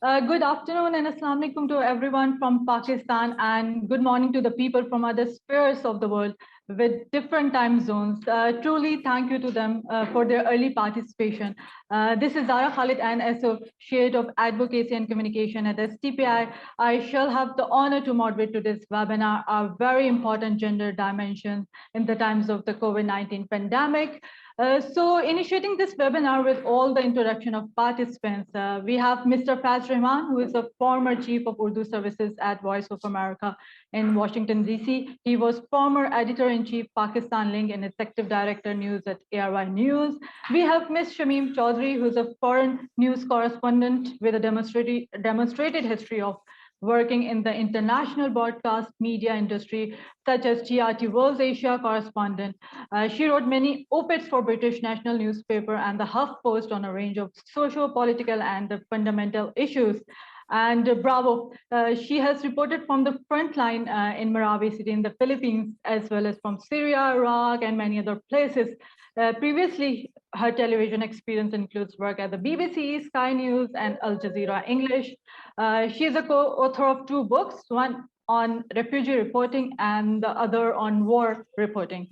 Good afternoon and Assalamu alaikum to everyone from Pakistan, and good morning to the people from other spheres of the world with different time zones. Truly thank you to them for their early participation. This is Zara Khalid, an Associate of Advocacy and Communication at SDPI. I shall have the honor to moderate to this webinar, our very important gender dimensions in the times of the COVID-19 pandemic. So initiating this webinar with all the introduction of participants, we have Mr. Faz Rahman, who is the former Chief of Urdu Services at Voice of America in Washington, D.C. He was former Editor-in-Chief Pakistan Link and Executive Director News at ARY News. We have Ms. Shamimchowdhury, who is a foreign news correspondent with a demonstrated history of working in the international broadcast media industry, such as TRT World's Asia correspondent. She wrote many op-eds for British national newspaper and the HuffPost on a range of socio-political and fundamental issues. And bravo, she has reported from the front line in Marawi city in the Philippines, as well as from Syria, Iraq, and many other places. Previously, her television experience includes work at the BBC, Sky News, and Al Jazeera English. She is a co-author of 2 books, one on refugee reporting and the other on war reporting.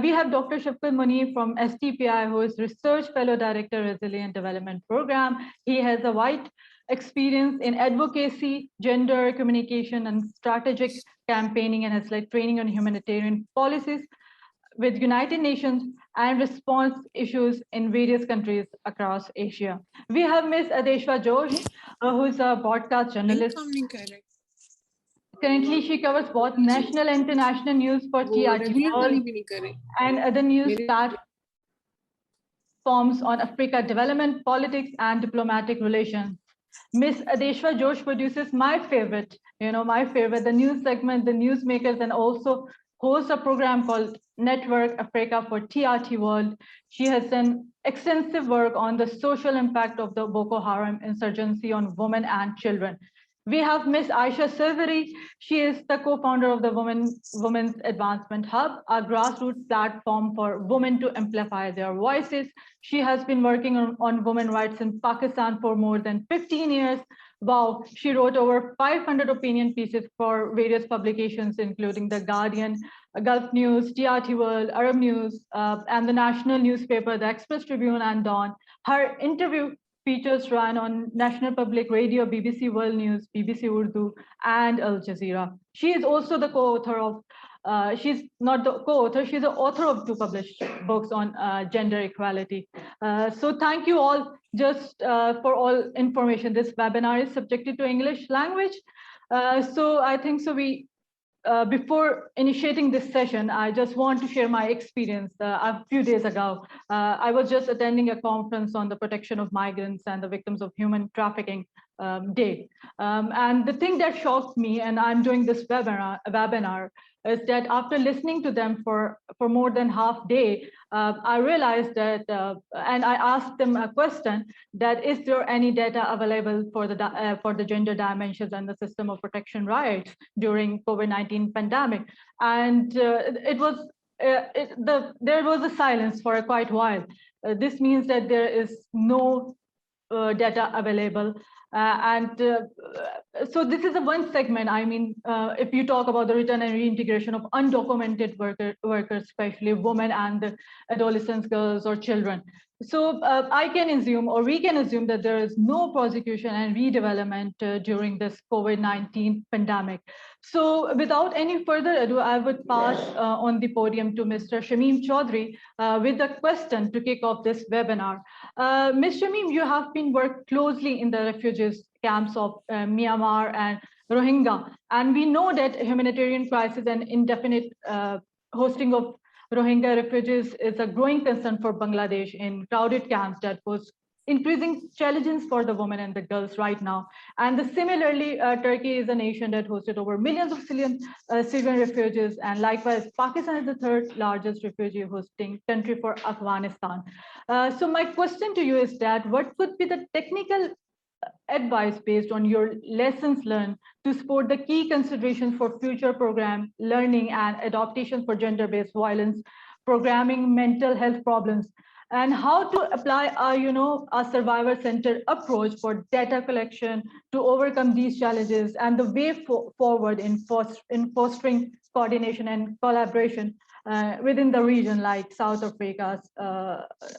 We have Dr. Shafqat Munir from SDPI, who is Research Fellow Director, Resilient Development Program. He has a wide experience in advocacy, gender communication, and strategic campaigning, and has led training on humanitarian policies with United Nations and response issues in various countries across Asia. We have Ms. Adeshwa Joshi, who is a broadcast journalist. Currently, she covers both national and international news for TRT World and other news platforms on Africa development, politics, and diplomatic relations. Ms. Adeshwa Josh produces my favorite, the news segment, the Newsmakers, and also hosts a program called Network Africa for TRT World. She has done extensive work on the social impact of the Boko Haram insurgency on women and children. We have Ms. Aisha Silvery. She is the co-founder of the Women's Advancement Hub, a grassroots platform for women to amplify their voices. She has been working on women's rights in Pakistan for more than 15 years. Wow, she wrote over 500 opinion pieces for various publications, including The Guardian, Gulf News, TRT World, Arab News, and the national newspaper, The Express Tribune and Dawn. Her interview features run on National Public Radio, BBC World News, BBC Urdu, and Al Jazeera. She is also the co-author of, she's not the co-author, she's the author of 2 published books on gender equality. So thank you all just for all information. This webinar is subjected to English language. So I think so before initiating this session, I just want to share my experience. A few days ago, I was just attending a conference on the protection of migrants and the victims of human trafficking day. And the thing that shocked me, and I'm doing this webinar, is that after listening to them for more than half day, I realized that, and I asked them a question, that is there any data available for the gender dimensions and the system of protection rights during COVID-19 pandemic? And there was a silence for quite a while. This means that there is no data available. So this is one segment. I mean, if you talk about the return and reintegration of undocumented workers, especially women and adolescents, girls or children. So I can assume, or we can assume, that there is no prosecution and redevelopment during this COVID-19 pandemic. So without any further ado, I would pass on the podium to Mr. Shamim Chaudhry with a question to kick off this webinar. Ms. Shamim, you have been worked closely in the refugees camps of Myanmar and Rohingya, and we know that humanitarian crisis and indefinite hosting of Rohingya refugees is a growing concern for Bangladesh in crowded camps that pose increasing challenges for the women and the girls right now. And similarly, Turkey is a nation that hosted over millions of Syrian refugees, and likewise, Pakistan is the 3rd largest refugee hosting country for Afghanistan. So my question to you is that what could be the technical advice based on your lessons learned to support the key considerations for future program learning and adaptations for gender-based violence, programming, mental health problems, and how to apply a survivor-centered approach for data collection to overcome these challenges, and the way forward in fostering coordination and collaboration within the region, like South Africa,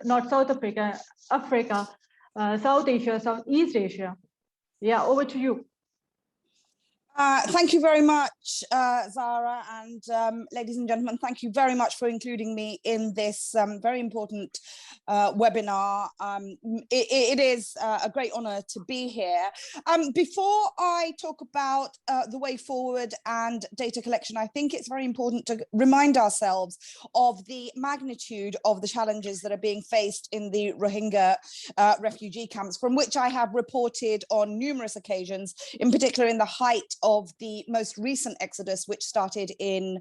not South Africa, Africa, South Asia, Southeast Asia. Yeah, over to you. Thank you very much, Zara, and ladies and gentlemen, thank you very much for including me in this very important webinar. It is a great honor to be here. Before I talk about the way forward and data collection, I think it's very important to remind ourselves of the magnitude of the challenges that are being faced in the Rohingya refugee camps, from which I have reported on numerous occasions, in particular in the height of the most recent exodus, which started in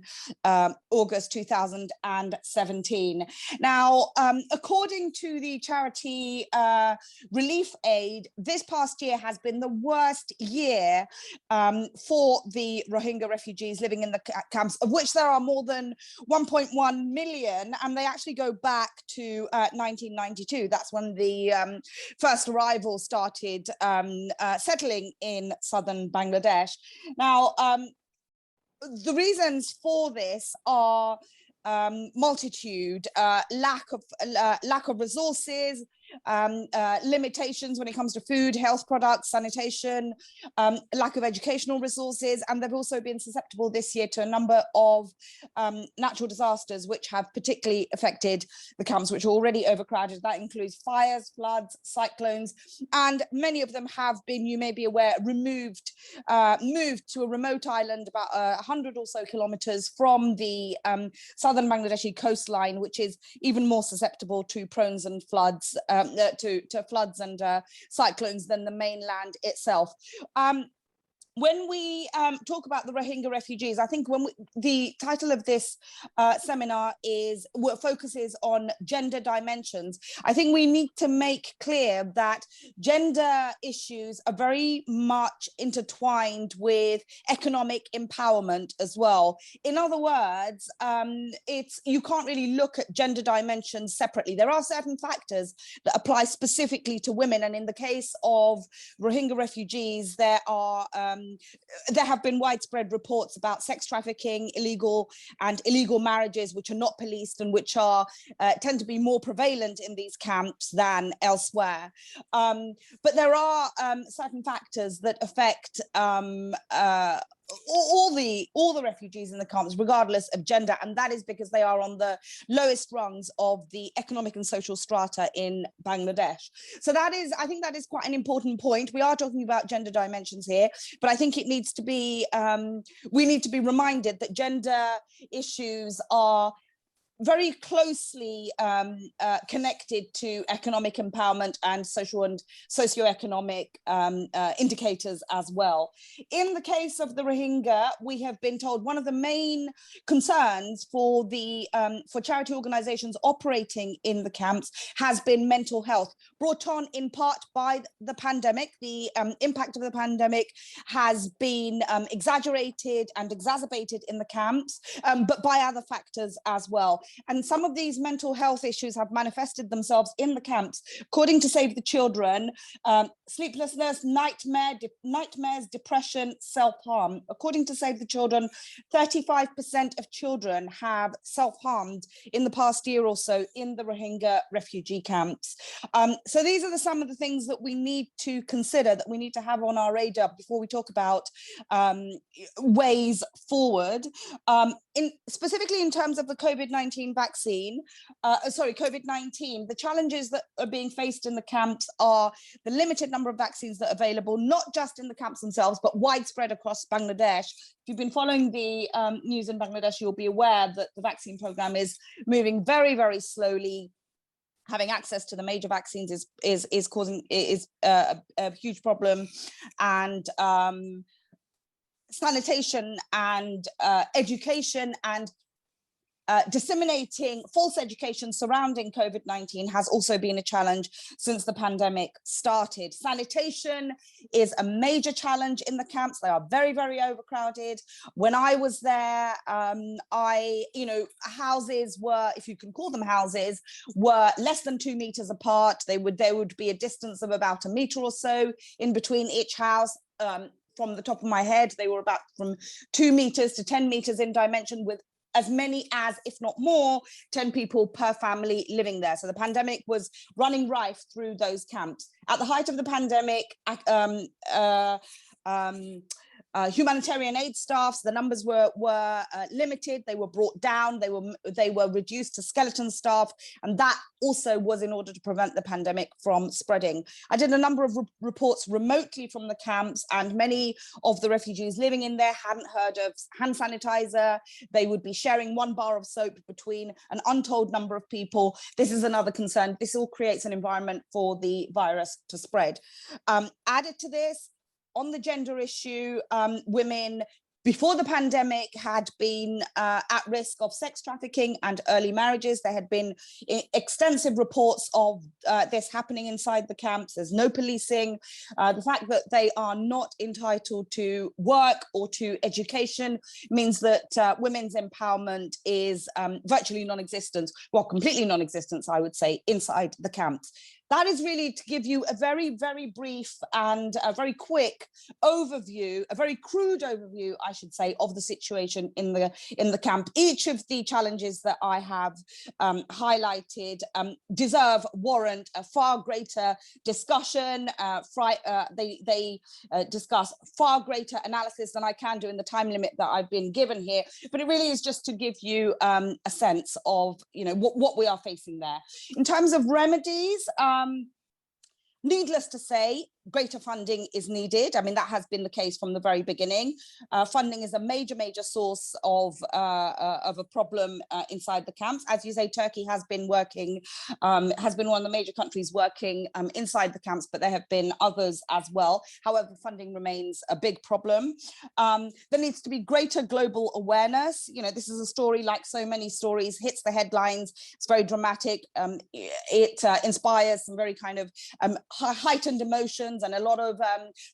August 2017. Now, according to the charity Relief Aid, this past year has been the worst year for the Rohingya refugees living in the camps, of which there are more than 1.1 million, and they actually go back to 1992. That's when the first arrival started settling in southern Bangladesh. Now, the reasons for this are multitude, lack of resources, limitations when it comes to food, health products, sanitation, lack of educational resources, and they've also been susceptible this year to a number of natural disasters which have particularly affected the camps, which are already overcrowded. That includes fires, floods, cyclones, and many of them have been, you may be aware, moved to a remote island about 100 or so kilometers from the southern Bangladeshi coastline, which is even more susceptible to prones and floods, to floods and cyclones than the mainland itself. When we talk about the Rohingya refugees, I think the title of this seminar focuses on gender dimensions. I think we need to make clear that gender issues are very much intertwined with economic empowerment as well. In other words, you can't really look at gender dimensions separately. There are certain factors that apply specifically to women, and in the case of Rohingya refugees, there have been widespread reports about sex trafficking, illegal marriages, which are not policed and which tend to be more prevalent in these camps than elsewhere. But there are certain factors that affect all the refugees in the camps, regardless of gender, and that is because they are on the lowest rungs of the economic and social strata in Bangladesh. So I think that is quite an important point. We are talking about gender dimensions here, but I think it needs to be we need to be reminded that gender issues are very closely connected to economic empowerment and social and socioeconomic indicators as well. In the case of the Rohingya, we have been told one of the main concerns for charity organizations operating in the camps has been mental health, brought on in part by the pandemic. The impact of the pandemic has been exaggerated and exacerbated in the camps, but by other factors as well. And some of these mental health issues have manifested themselves in the camps. According to Save the Children, sleeplessness, nightmares, depression, self-harm. According to Save the Children, 35% of children have self-harmed in the past year or so in the Rohingya refugee camps. So these are some of the things that we need to consider, that we need to have on our radar before we talk about ways forward. Specifically in terms of the COVID-19 vaccine, COVID-19, the challenges that are being faced in the camps are the limited number of vaccines that are available, not just in the camps themselves, but widespread across Bangladesh. If you've been following the news in Bangladesh, you'll be aware that the vaccine program is moving very, very slowly. Having access to the major vaccines is causing a huge problem, and sanitation and education and disseminating false education surrounding COVID-19 has also been a challenge since the pandemic started. Sanitation is a major challenge in the camps. They are very, very overcrowded. When I was there, houses were, if you can call them houses, were less than 2 meters apart. There would be a distance of about 1 meter or so in between each house. From the top of my head, they were about from 2 meters to 10 meters in dimension, with as many as, if not more, 10 people per family living there. So the pandemic was running rife through those camps. At the height of the pandemic, humanitarian aid staffs, the numbers were limited. They were brought down. They were reduced to skeleton staff, and that also was in order to prevent the pandemic from spreading. I did a number of reports remotely from the camps, and many of the refugees living in there hadn't heard of hand sanitizer. They would be sharing 1 bar of soap between an untold number of people. This is another concern. This all creates an environment for the virus to spread. Added to this, on the gender issue, women before the pandemic had been at risk of sex trafficking and early marriages. There had been extensive reports of this happening inside the camps. There's no policing. The fact that they are not entitled to work or to education means that women's empowerment is virtually non-existent, well, completely non-existent, I would say, inside the camps. That is really to give you a very, very brief and a very quick overview, a very crude overview, I should say, of the situation in the camp. Each of the challenges that I have highlighted warrant a far greater discussion. They discuss far greater analysis than I can do in the time limit that I've been given here. But it really is just to give you a sense of, what we are facing there. In terms of remedies, needless to say, greater funding is needed. I mean, that has been the case from the very beginning. Funding is a major, major source of a problem inside the camps. As you say, Turkey has been working, has been one of the major countries working inside the camps, but there have been others as well. However, funding remains a big problem. There needs to be greater global awareness. This is a story, like so many stories, hits the headlines. It's very dramatic. It inspires some very kind of heightened emotions and a lot of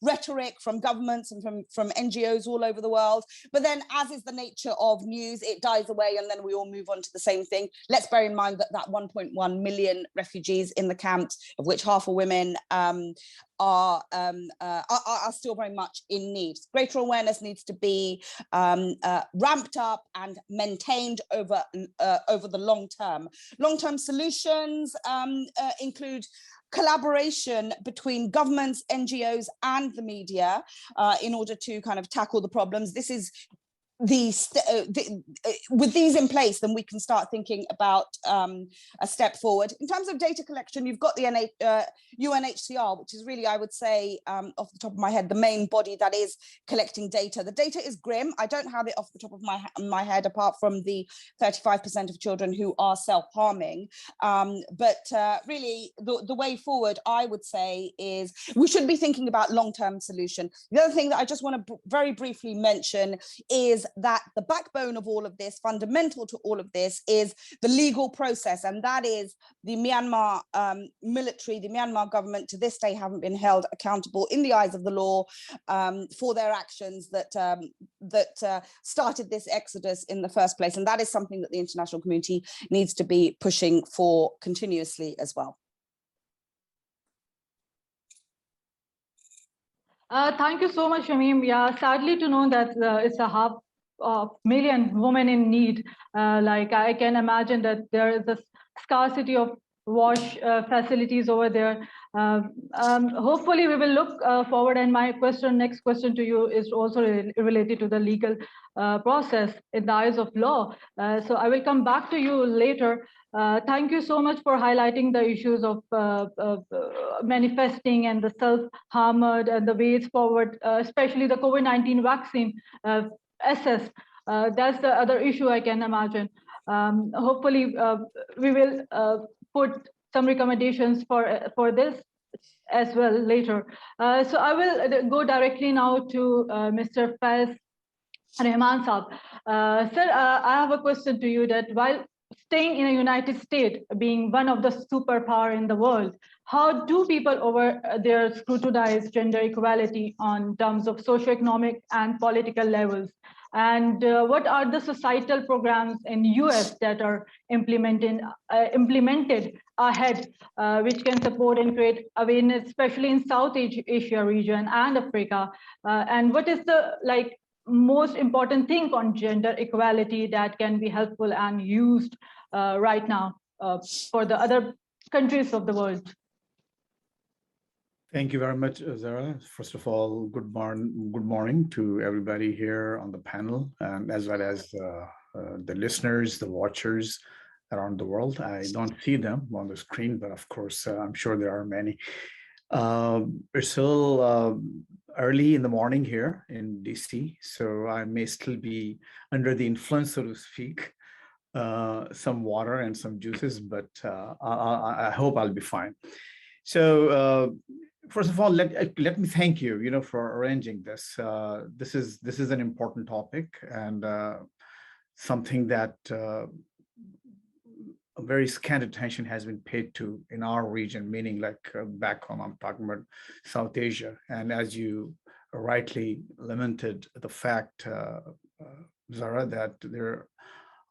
rhetoric from governments and from NGOs all over the world. But then, as is the nature of news, it dies away and then we all move on to the same thing. Let's bear in mind that 1.1 million refugees in the camps, of which half are women, are still very much in need. Greater awareness needs to be ramped up and maintained over the long term. Long-term solutions include collaboration between governments, NGOs, and the media in order to kind of tackle the problems. This is with these in place, then we can start thinking about a step forward. In terms of data collection, you've got the UNHCR, which is really, I would say, off the top of my head, the main body that is collecting data. The data is grim. I don't have it off the top of my head, apart from the 35% of children who are self-harming. But really, the way forward, I would say, is we should be thinking about long-term solution. The other thing that I just want to very briefly mention is that the backbone of all of this, fundamental to all of this, is the legal process, and that is the Myanmar military, the Myanmar government to this day haven't been held accountable in the eyes of the law for their actions that started this exodus in the first place, and that is something that the international community needs to be pushing for continuously as well. Thank you so much, Shamim. Yeah, sadly to know that it's a 500,000 women in need. Like I can imagine that there is a scarcity of wash facilities over there. Hopefully we will look forward, and my next question to you is also related to the legal process in the eyes of law. So I will come back to you later. Thank you so much for highlighting the issues of manifesting and the self-harmed and the ways forward, especially the COVID-19 vaccine access. That's the other issue I can imagine. Hopefully we will put some recommendations for this as well later. So I will go directly now to Mr. Faiz Rehman Saab. Sir, I have a question to you that while staying in the United States, being one of the superpower in the world, how do people over there scrutinize gender equality on terms of socioeconomic and political levels? And what are the societal programs in US that are implemented ahead, which can support and create awareness, especially in South Asia region and Africa? And what is the most important thing on gender equality that can be helpful and used right now for the other countries of the world? Thank you very much, Zara. First of all, good morning to everybody here on the panel, and as well as the listeners, the watchers around the world. I don't see them on the screen, but of course, I'm sure there are many. We're still early in the morning here in DC, so I may still be under the influence, so to speak, some water and some juices, but I hope I'll be fine. So first of all, let me thank you, for arranging this. This is an important topic and something that a very scant attention has been paid to in our region, meaning back home, I'm talking about South Asia. And as you rightly lamented the fact, Zara, that there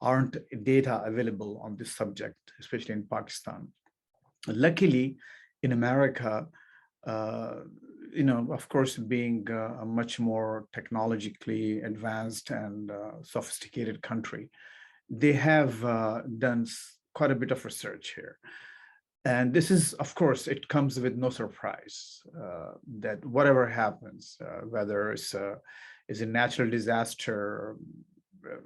aren't data available on this subject, especially in Pakistan. Luckily, in America, of course, being a much more technologically advanced and sophisticated country, they have done quite a bit of research here. And this is, of course, it comes with no surprise that whatever happens, whether it's a natural disaster,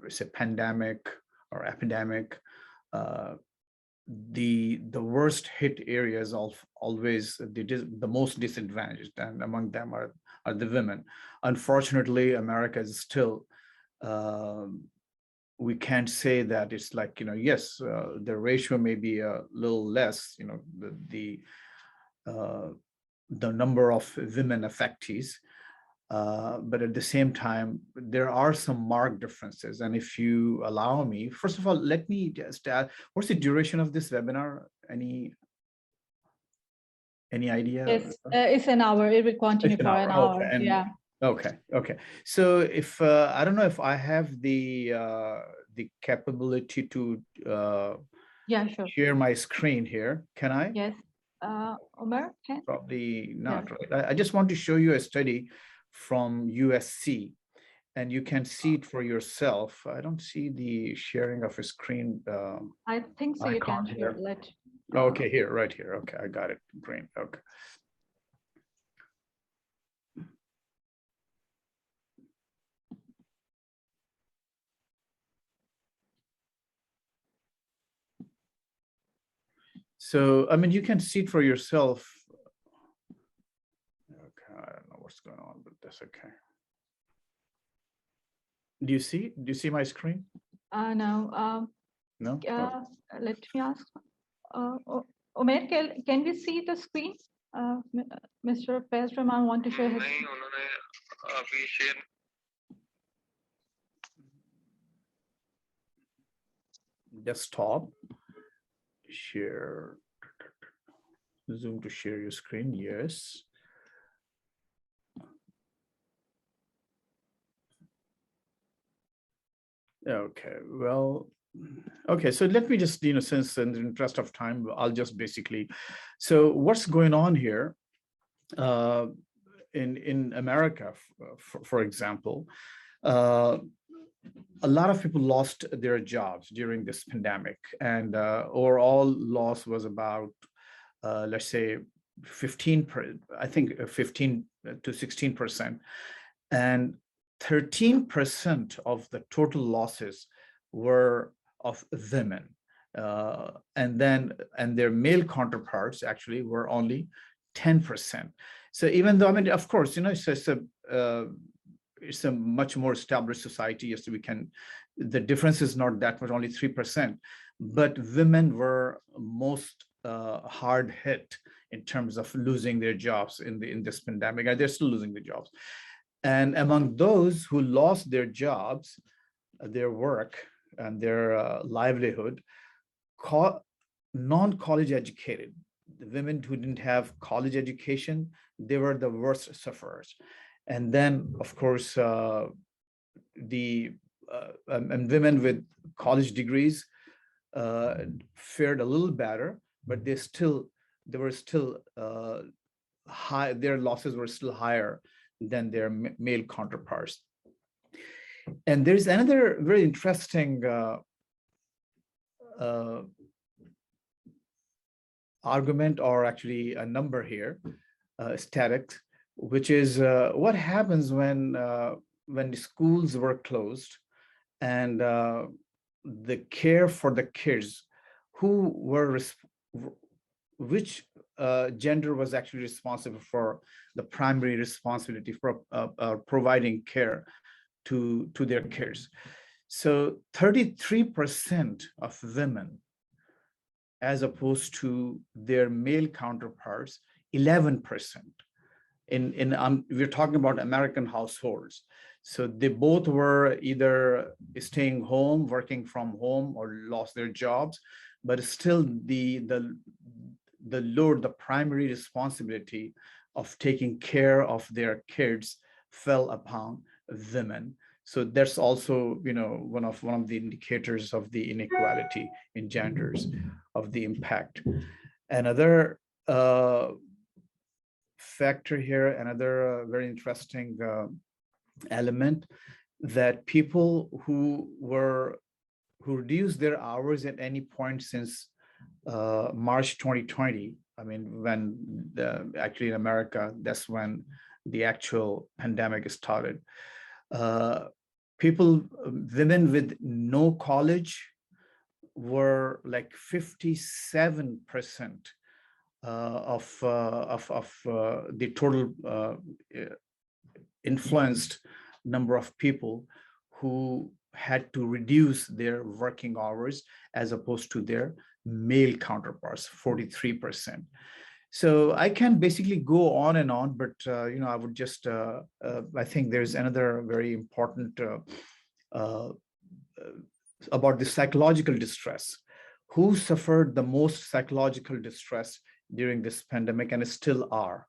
it's a pandemic or epidemic, the worst hit areas of always the most disadvantaged, and among them are the women. Unfortunately, America is still, we can't say that it's yes, the ratio may be a little less, the number of women affectees, but at the same time, there are some marked differences. And if you allow me, first of all, let me just add, what's the duration of this webinar? Any idea? Yes, it's an hour. It will continue for an hour. Okay. Yeah. Okay. So if I don't know if I have the capability to yeah, sure, share my screen here. Can I? Yes. Omer, can? Probably not, right? I just want to show you a study from USC, and you can see it for yourself. I don't see the sharing of a screen. I think so. You can share. Okay, here, right here. Okay, I got it. Green. Okay. So, I mean, you can see it for yourself. Okay, I don't know what's going on, but that's okay. Do you see? Do you see my screen? No. No. Let me ask. Omer, can we see the screen? Mr. Faiz Rahman want to share his. Desktop. Share. Zoom to share your screen. Yes. Okay, well, okay, so let me just, since in the interest of time, I'll just basically, so what's going on here in America, for example, a lot of people lost their jobs during this pandemic, and overall loss was about, let's say, 15 to 16%, and 13% of the total losses were of women, and their male counterparts actually were only 10%. So even though, I mean, of course, it's a much more established society, so the difference is not that much, only 3%, but women were most hard hit in terms of losing their jobs in this pandemic, and they're still losing their jobs. And among those who lost their jobs, their work, and their livelihood, non-college educated, the women who didn't have college education, they were the worst sufferers. And then, of course, and women with college degrees fared a little better, but they were still high. Their losses were still higher than their male counterparts. And there's another very interesting argument, or actually a number here, statistics, which is what happens when the schools were closed and the care for the kids, who were which gender was actually responsible for the primary responsibility for providing care to their kids. So 33% of women, as opposed to their male counterparts, 11%. We're talking about American households. So they both were either staying home, working from home, or lost their jobs, but still the load, the primary responsibility of taking care of their kids fell upon women. So that's also, one of the indicators of the inequality in genders, of the impact. Another factor here, another very interesting element, that people who reduced their hours at any point since March 2020, I mean, when actually in America, that's when the actual pandemic started. Women with no college were like 57% of the total influenced number of people who had to reduce their working hours, as opposed to their male counterparts, 43%. So I can basically go on and on, but I would just I think there's another very important about the psychological distress. Who suffered the most psychological distress during this pandemic, and still are?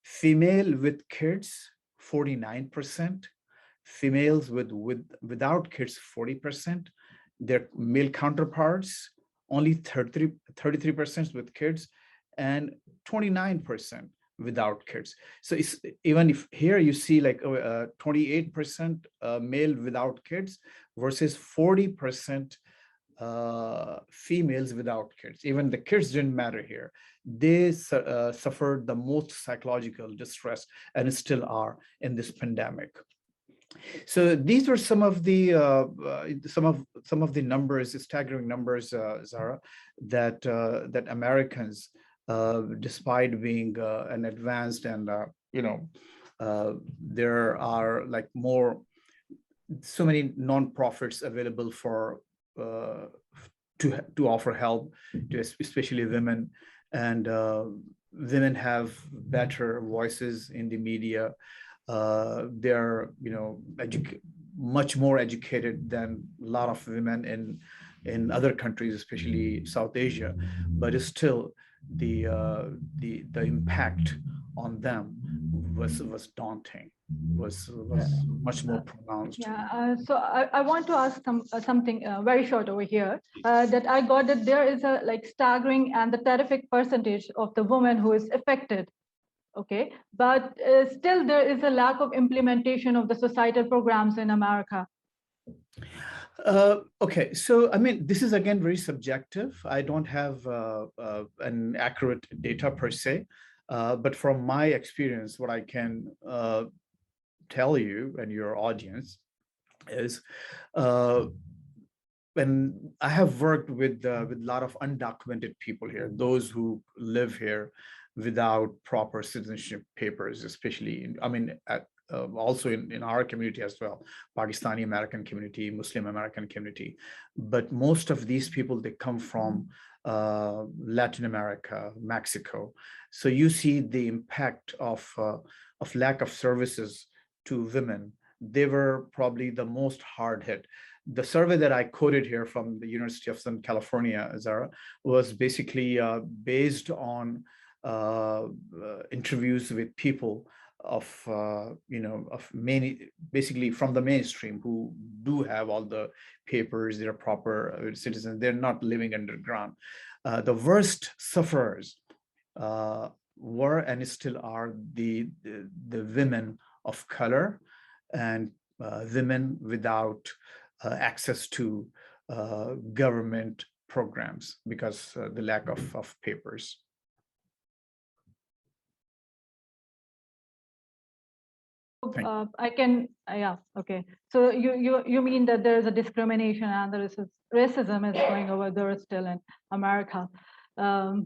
Female with kids, 49%. Females without kids, 40%. Their male counterparts, only 33% with kids, and 29% without kids. So it's, even if here you see like 28% male without kids versus 40% females without kids. Even the kids didn't matter here. They suffered the most psychological distress, and still are in this pandemic. So these were some of the numbers, staggering numbers, Zara, that Americans, despite being an advanced and there are like so many nonprofits available for to offer help to especially women, and women have better voices in the media. They're much more educated than a lot of women in other countries, especially South Asia, but still the impact on them was daunting, was much more pronounced. Yeah, so I want to ask something very short over here, that I got that there is a like staggering and the terrific percentage of the women who is affected. Okay, but still there is a lack of implementation of the societal programs in America. Okay, so I mean, this is again very subjective. I don't have an accurate data per se, but from my experience, what I can tell you and your audience is, when I have worked with a lot of undocumented people here, those who live here without proper citizenship papers, especially also in our community as well, Pakistani American community, Muslim American community. But most of these people, they come from Latin America, Mexico. So you see the impact of lack of services to women, they were probably the most hard hit. The survey that I quoted here from the University of Southern California, Zara, was basically based on interviews with people of of many, basically from the mainstream, who do have all the papers, they're proper citizens, they're not living underground. The worst sufferers were and still are the women of color and women without access to government programs because the lack of papers. I can, yeah, okay. So you mean that there is a discrimination and there is racism is going over there still in America to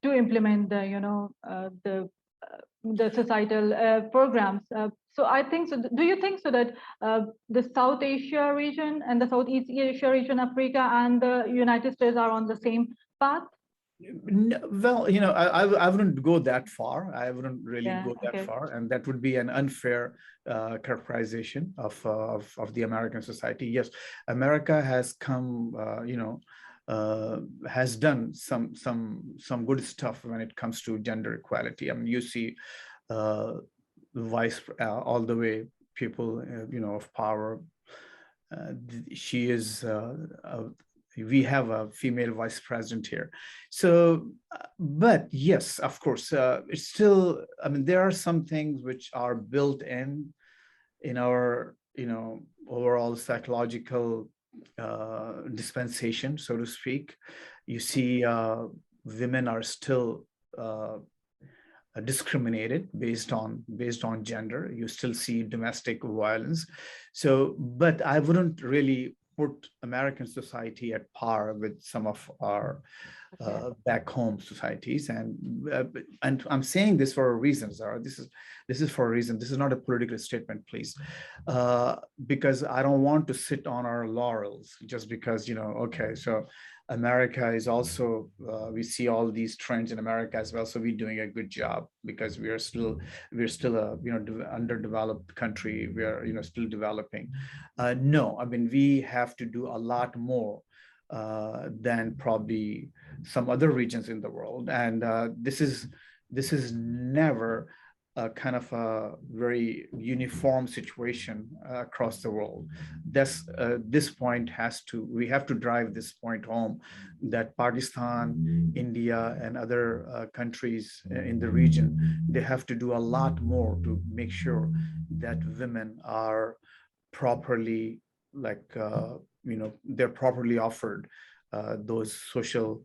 implement the the societal programs. So I think so. Do you think so that the South Asia region and the Southeast Asia region, Africa and the United States are on the same path? Well, I wouldn't go that far. I wouldn't really go that far, and that would be an unfair characterization of the American society. Yes, America has come, has done some good stuff when it comes to gender equality. I mean, you see, vice all the way people, of power. She is. We have a female vice president here. So, but yes, of course, it's still, I mean, there are some things which are built in our, overall psychological dispensation, so to speak. You see, women are still discriminated based on gender. You still see domestic violence. So, but I wouldn't really put American society at par with some of our back home societies, and I'm saying this for a reason, Zara. This is for a reason. This is not a political statement, please, because I don't want to sit on our laurels just because okay, so America is also we see all these trends in America as well, so we're doing a good job because we're still a underdeveloped country. We are still developing. No, I mean, we have to do a lot more than probably some other regions in the world, and this is never a kind of a very uniform situation across the world. This point we have to drive this point home, that Pakistan, India, and other countries in the region, they have to do a lot more to make sure that women are properly, they're properly offered those social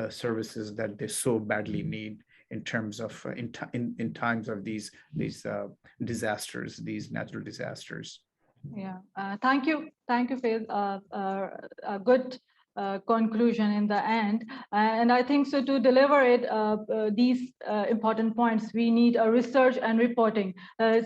services that they so badly need in terms of in times of these disasters, these natural disasters. Yeah, thank you, Faith. A good conclusion in the end, and I think so to deliver it these important points, we need a research and reporting.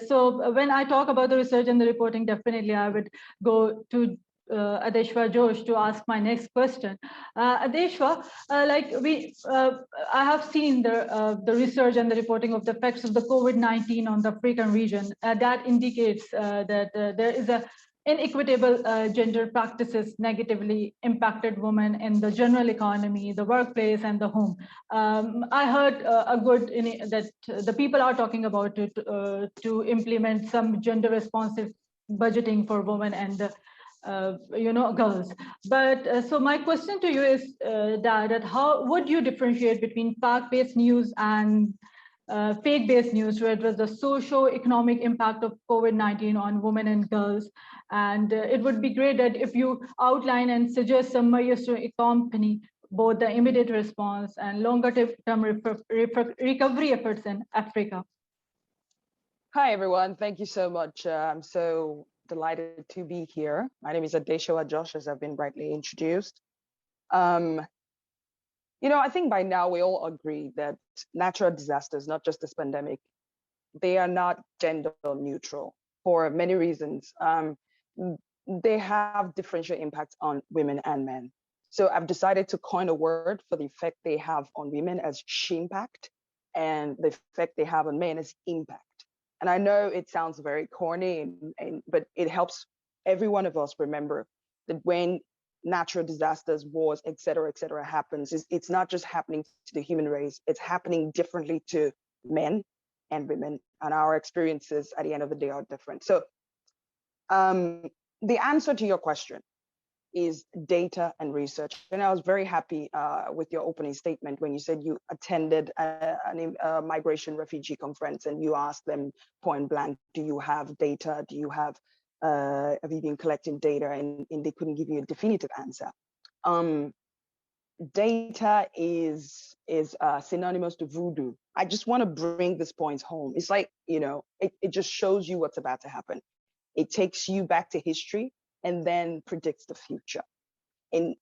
So when I talk about the research and the reporting, definitely I would go to Adeshwa Josh to ask my next question. Adeshwa, I have seen the research and the reporting of the effects of the COVID-19 on the African region. That indicates that there is a inequitable gender practices negatively impacted women in the general economy, the workplace, and the home. I heard that the people are talking about it to implement some gender responsive budgeting for women and girls. But so my question to you is that how would you differentiate between fact-based news and fake-based news to address the socio-economic impact of COVID-19 on women and girls? And it would be great that if you outline and suggest some measures to accompany both the immediate response and longer-term recovery efforts in Africa. Hi, everyone. Thank you so much. I'm so delighted to be here. My name is Adeshwa Josh, as I've been rightly introduced. I think by now we all agree that natural disasters, not just this pandemic, they are not gender neutral for many reasons. They have differential impacts on women and men. So I've decided to coin a word for the effect they have on women as shimpact and the effect they have on men as impact. And I know it sounds very corny, but it helps every one of us remember that when natural disasters, wars, et cetera, happens, it's not just happening to the human race, it's happening differently to men and women, and our experiences at the end of the day are different. So the answer to your question is data and research. And I was very happy with your opening statement when you said you attended a migration refugee conference and you asked them point blank, do you have data? Do you have you been collecting data? And they couldn't give you a definitive answer. Data is synonymous to voodoo. I just want to bring this point home. It's like, you know, it just shows you what's about to happen. It takes you back to history and then predicts the future. And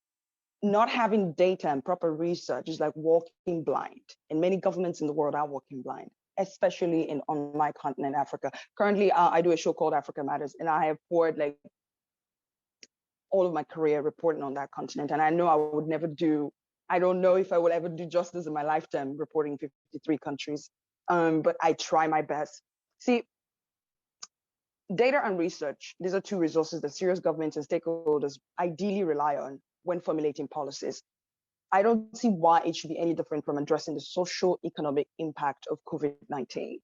not having data and proper research is like walking blind. And many governments in the world are walking blind, especially on my continent, Africa. Currently, I do a show called Africa Matters, and I have poured like all of my career reporting on that continent. And I know I would never do, I don't know if I will ever do justice in my lifetime reporting 53 countries, but I try my best. See, data and research, these are two resources that serious governments and stakeholders ideally rely on when formulating policies. I don't see why it should be any different from addressing the socio-economic impact of COVID-19.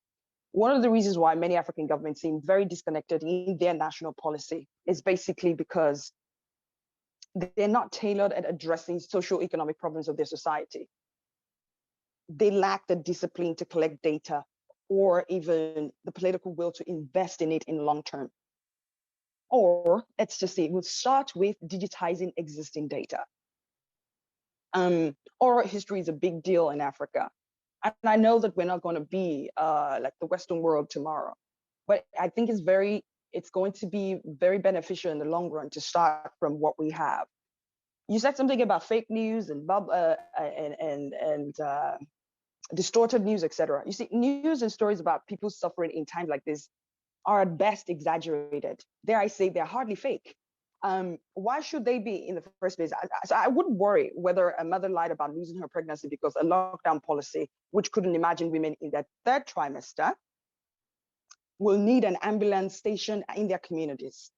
One of the reasons why many African governments seem very disconnected in their national policy is basically because they're not tailored at addressing socio-economic problems of their society. They lack the discipline to collect data or even the political will to invest in it in long term. Or let's just say we'll start with digitizing existing data. Oral history is a big deal in Africa. And I know that we're not going to be like the Western world tomorrow, but I think it's going to be very beneficial in the long run to start from what we have. You said something about fake news and distorted news, etc. You see, news and stories about people suffering in times like this are at best exaggerated. Dare I say, they're hardly fake. Why should they be in the first place? So I wouldn't worry whether a mother lied about losing her pregnancy because a lockdown policy, which couldn't imagine women in their third trimester, will need an ambulance station in their communities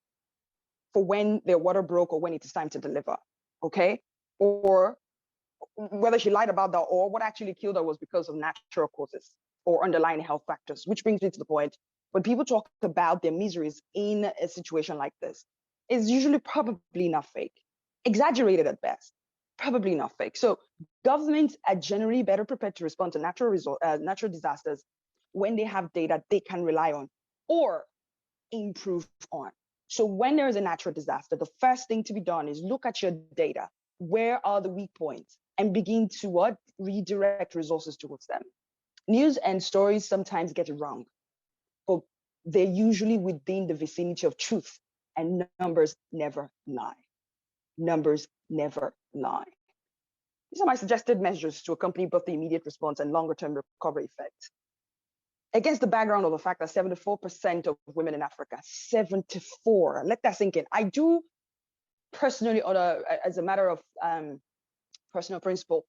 for when their water broke or when it is time to deliver, okay? Or whether she lied about that or what actually killed her was because of natural causes or underlying health factors, which brings me to the point, when people talk about their miseries in a situation like this, it's usually probably not fake, exaggerated at best, probably not fake. So governments are generally better prepared to respond to natural disasters when they have data they can rely on or improve on. So when there is a natural disaster, the first thing to be done is look at your data. Where are the weak points? And begin to redirect resources towards them. News and stories sometimes get it wrong, but they're usually within the vicinity of truth, and numbers never lie. Numbers never lie. These are my suggested measures to accompany both the immediate response and longer-term recovery effects. Against the background of the fact that 74% of women in Africa, 74, let that sink in. I do personally, as a matter of personal principle,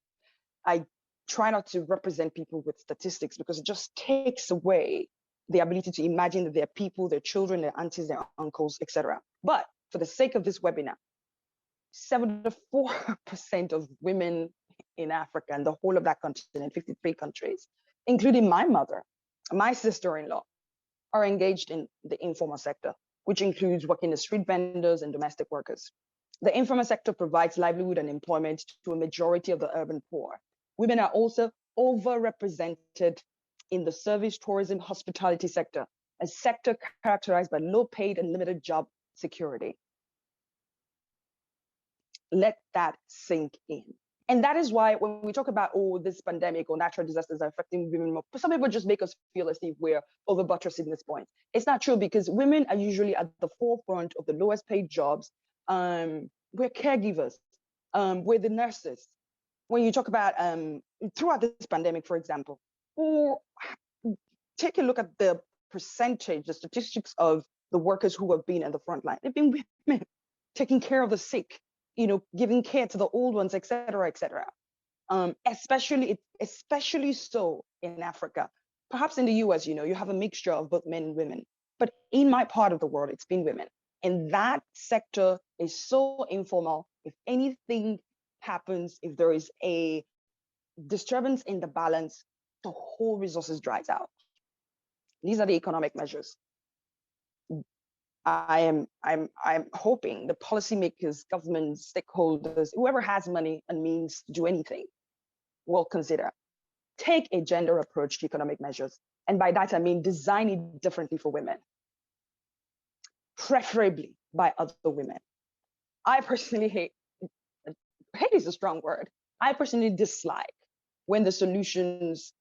I try not to represent people with statistics because it just takes away the ability to imagine that there are people, their children, their aunties, their uncles, etc. But for the sake of this webinar, 74% of women in Africa and the whole of that continent, 53 countries, including my mother, my sister-in-law, are engaged in the informal sector, which includes working as street vendors and domestic workers. The informal sector provides livelihood and employment to a majority of the urban poor. Women are also overrepresented in the service, tourism, hospitality sector, a sector characterized by low paid and limited job security. Let that sink in. And that is why when we talk about, oh, this pandemic or natural disasters are affecting women more, some people just make us feel as if we're over buttressing this point. It's not true because women are usually at the forefront of the lowest paid jobs. We're caregivers, we're the nurses. When you talk about throughout this pandemic, for example, or take a look at the percentage, the statistics of the workers who have been at the front line. They've been women taking care of the sick, you know, giving care to the old ones, etc., etc. Especially so in Africa, Perhaps in the US, you have a mixture of both men and women. But in my part of the world, it's been women. And that sector is so informal. If anything happens, if there is a disturbance in the balance, the whole resources dries out. These are the economic measures. I'm hoping the policymakers, governments, stakeholders, whoever has money and means to do anything, will consider. Take a gender approach to economic measures. And by that, I mean design it differently for women, preferably by other women. I personally hate is a strong word. I personally dislike when the solutions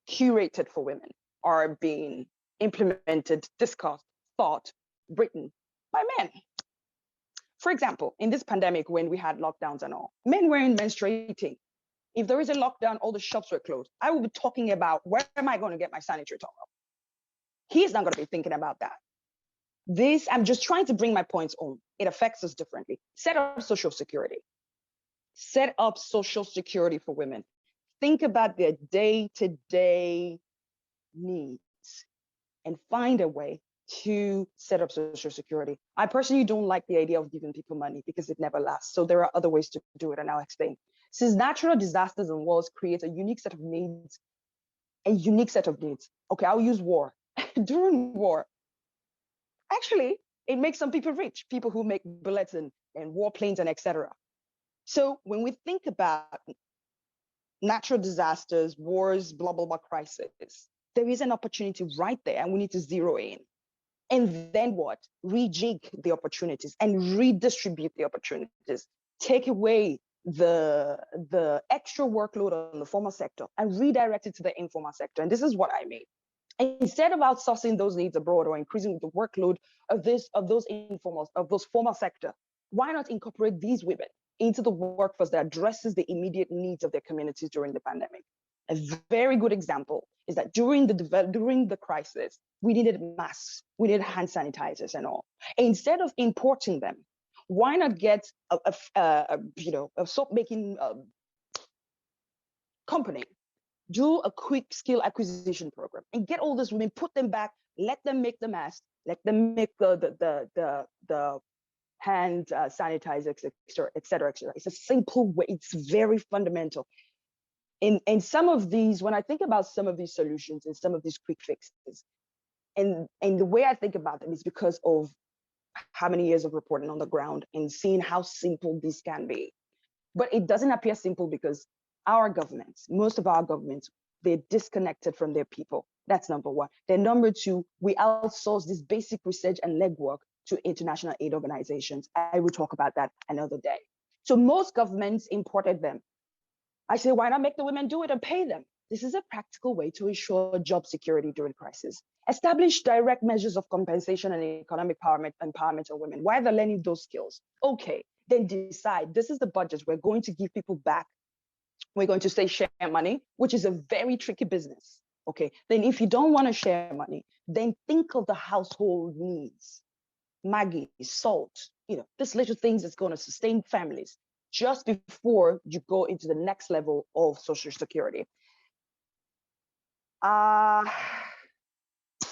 curated for women are being implemented, discussed, thought, written by men. For example, in this pandemic, when we had lockdowns and all, men weren't menstruating. If there is a lockdown, all the shops were closed. I will be talking about where am I going to get my sanitary towel? He's not going to be thinking about that. I'm just trying to bring my points home. It affects us differently. Set up social security. Set up social security for women. Think about their day-to-day needs and find a way to set up social security. I personally don't like the idea of giving people money because it never lasts. So there are other ways to do it, and I'll explain. Since natural disasters and wars create a unique set of needs, Okay, I'll use war. During war, actually, it makes some people rich, people who make bullets and warplanes and etc. So when we think about natural disasters, wars, blah, blah, blah, crisis, there is an opportunity right there, and we need to zero in. And then what? Rejig the opportunities and redistribute the opportunities. Take away the extra workload on the formal sector and redirect it to the informal sector. And this is what I mean. Instead of outsourcing those needs abroad or increasing the workload of those formal sector, why not incorporate these women into the workforce that addresses the immediate needs of their communities during the pandemic? A very good example is that during the crisis, we needed masks, we needed hand sanitizers and all. Instead of importing them, why not get a soap making company, do a quick skill acquisition program and get all those women, put them back, let them make the mask, let them make the hand sanitizers, et cetera. It's a simple way, it's very fundamental. In some of these, when I think about some of these solutions and some of these quick fixes, and the way I think about them is because of how many years of reporting on the ground and seeing how simple this can be. But it doesn't appear simple because our governments, most of our governments, they're disconnected from their people. That's number one. Then number two, we outsource this basic research and legwork to international aid organizations. I will talk about that another day. So most governments imported them. I say, why not make the women do it and pay them? This is a practical way to ensure job security during crisis. Establish direct measures of compensation and economic empowerment of women. Why they're learning those skills? Okay, then decide, this is the budget we're going to give people back. We're going to say share money, which is a very tricky business. Okay, then if you don't want to share money, then think of the household needs. Maggi, salt, this little things that's going to sustain families just before you go into the next level of social security.